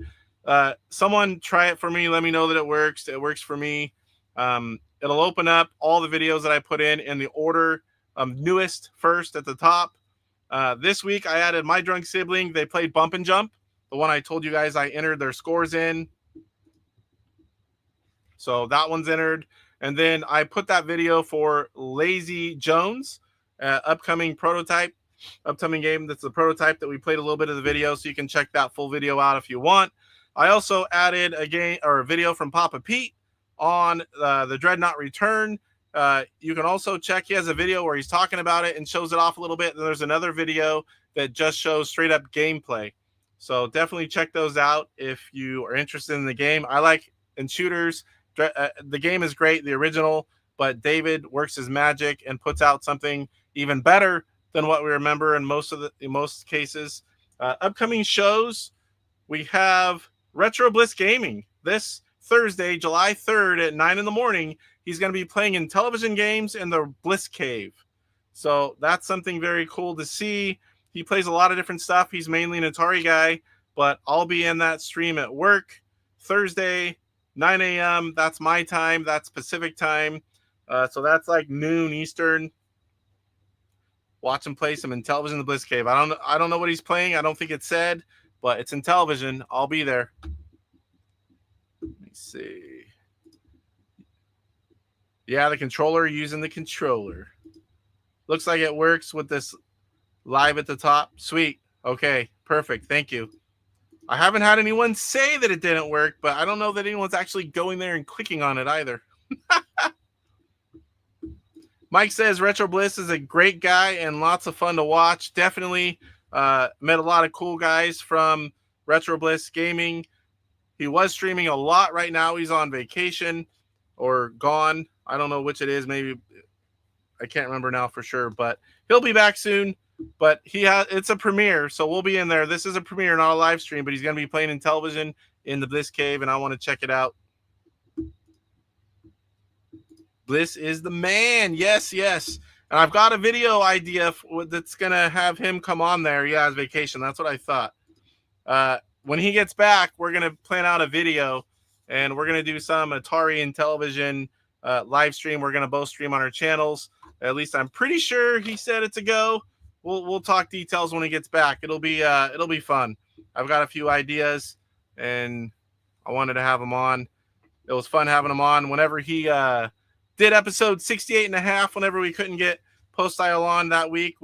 someone try it for me. Let me know that it works. It works for me. It'll open up all the videos that I put in the order newest first at the top. This week, I added My Drunk Sibling. They played Bump and Jump, the one I told you guys I entered their scores in. So that one's entered. And then I put that video for Lazy Jones, upcoming game. That's the prototype that we played a little bit of the video, so you can check that full video out if you want. I also added a video from Papa Pete on the Dreadnought Return. You can also check. He has a video where he's talking about it and shows it off a little bit. And there's another video that just shows straight up gameplay. So definitely check those out if you are interested in the game. I like in shooters. The game is great, the original, but David works his magic and puts out something even better than what we remember in most cases. Upcoming shows, we have Retro Bliss Gaming this Thursday, July 3rd at 9 in the morning. He's going to be playing Intellivision games in the Bliss Cave. So that's something very cool to see. He plays a lot of different stuff. He's mainly an Atari guy, but I'll be in that stream at work Thursday, 9 a.m. That's my time. That's Pacific time. So that's like noon Eastern. Watch him play some Intellivision in the Bliss Cave. I don't know what he's playing. I don't think it's said, but it's Intellivision. I'll be there. Let me see. Yeah, the controller, using the controller. Looks like it works with this live at the top. Sweet. Okay, perfect. Thank you. I haven't had anyone say that it didn't work, but I don't know that anyone's actually going there and clicking on it either. Mike says Retro Bliss is a great guy and lots of fun to watch. Definitely met a lot of cool guys from Retro Bliss Gaming. He was streaming a lot. Right now he's on vacation or gone. I don't know which it is. Maybe I can't remember now for sure, but he'll be back soon. But it's a premiere, so we'll be in there. This is a premiere, not a live stream, but he's going to be playing Intellivision in the Bliss Cave, and I want to check it out. Bliss is the man. Yes, yes. And I've got a video idea that's going to have him come on there. Yeah, his vacation. That's what I thought. When he gets back, we're going to plan out a video, and we're going to do some Atari Intellivision live stream. We're going to both stream on our channels. At least I'm pretty sure he said it's a go. We'll talk details when he gets back. It'll be fun. I've got a few ideas, and I wanted to have him on. It was fun having him on. Whenever he Did episode 68.5 whenever we couldn't get Post-IL on that week.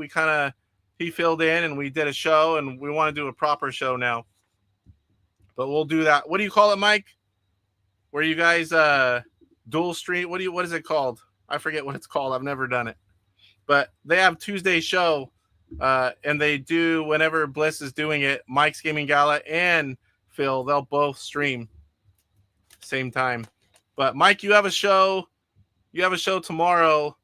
He filled in and we did a show, and we want to do a proper show now. But we'll do that. What do you call it, Mike? Where you guys dual stream? What is it called? I forget what it's called. I've never done it. But they have Tuesday show, and they do whenever Bliss is doing it. Mike's Gaming Gala and Phil, they'll both stream same time. But Mike, you have a show. You have a show tomorrow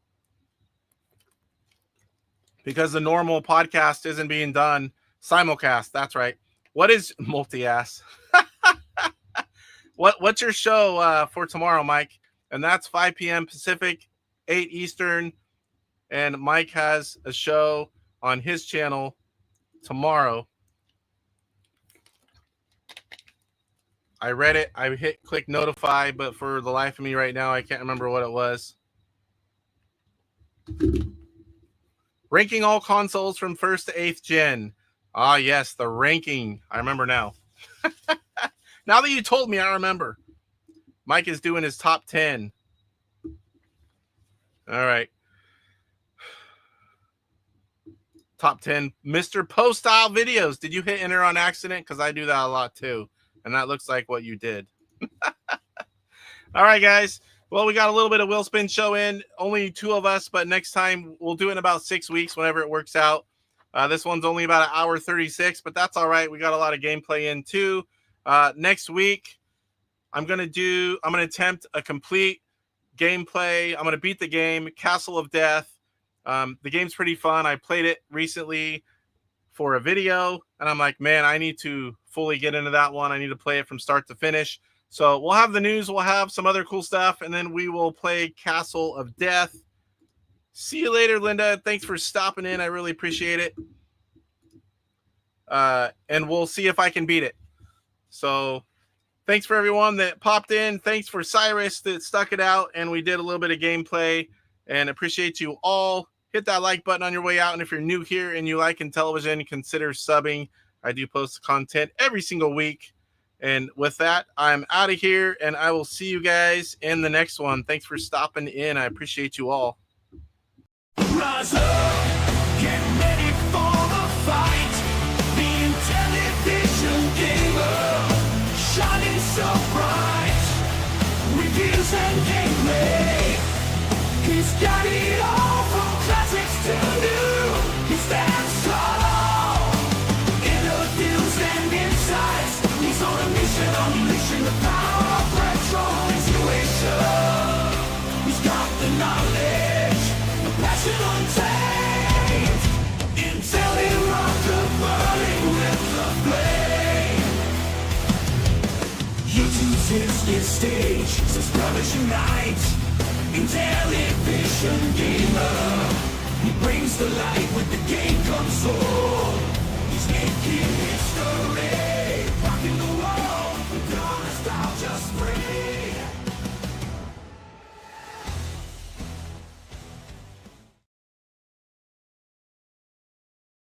because the normal podcast isn't being done. Simulcast, that's right. What is multi-ass? What's your show for tomorrow, Mike? And that's 5 p.m. Pacific, 8 Eastern. And Mike has a show on his channel tomorrow. I read it. I hit click notify, but for the life of me right now, I can't remember what it was. Ranking all consoles from 1st to 8th gen. Ah, yes, the ranking. I remember now. Now that you told me, I remember. Mike is doing his top 10. All right. Top 10 Mr. Post-Style videos. Did you hit enter on accident? Because I do that a lot too. And that looks like what you did. All right, guys. Well, we got a little bit of Wheel Spin Show in. Only 2 of us, but next time we'll do it in about 6 weeks whenever it works out. This one's only about 1 hour 36, but that's all right. We got a lot of gameplay in too. Next week, I'm going to attempt a complete gameplay. I'm going to beat the game, Castle of Death. The game's pretty fun. I played it recently for a video, and I'm like, man, I need to fully get into that one. I need to play it from start to finish. So we'll have the news. We'll have some other cool stuff, and then we will play Castle of Death. See you later, Linda. Thanks for stopping in. I really appreciate it. And we'll see if I can beat it. So thanks for everyone that popped in. Thanks for Cyrus that stuck it out, and we did a little bit of gameplay, and appreciate you all. Hit that like button on your way out, and if you're new here and you like Intellivision, consider subbing. I do post content every single week. And with that, I'm out of here, and I will see you guys in the next one. Thanks for stopping in. I appreciate you all. Rise up, get ready for the fight. The Intellivision gamer, shining so bright. Reviews and gameplay, he's got it all from classics to new. He stands tall, interviews and insights. He's on a mission, unleashing the power of retro intuition. He's got the knowledge, the passion untamed. Intelliport burning with the flame. YouTube's his stage, subscribers unite. Intellivision gamer, he brings the light with the game console. He's making history.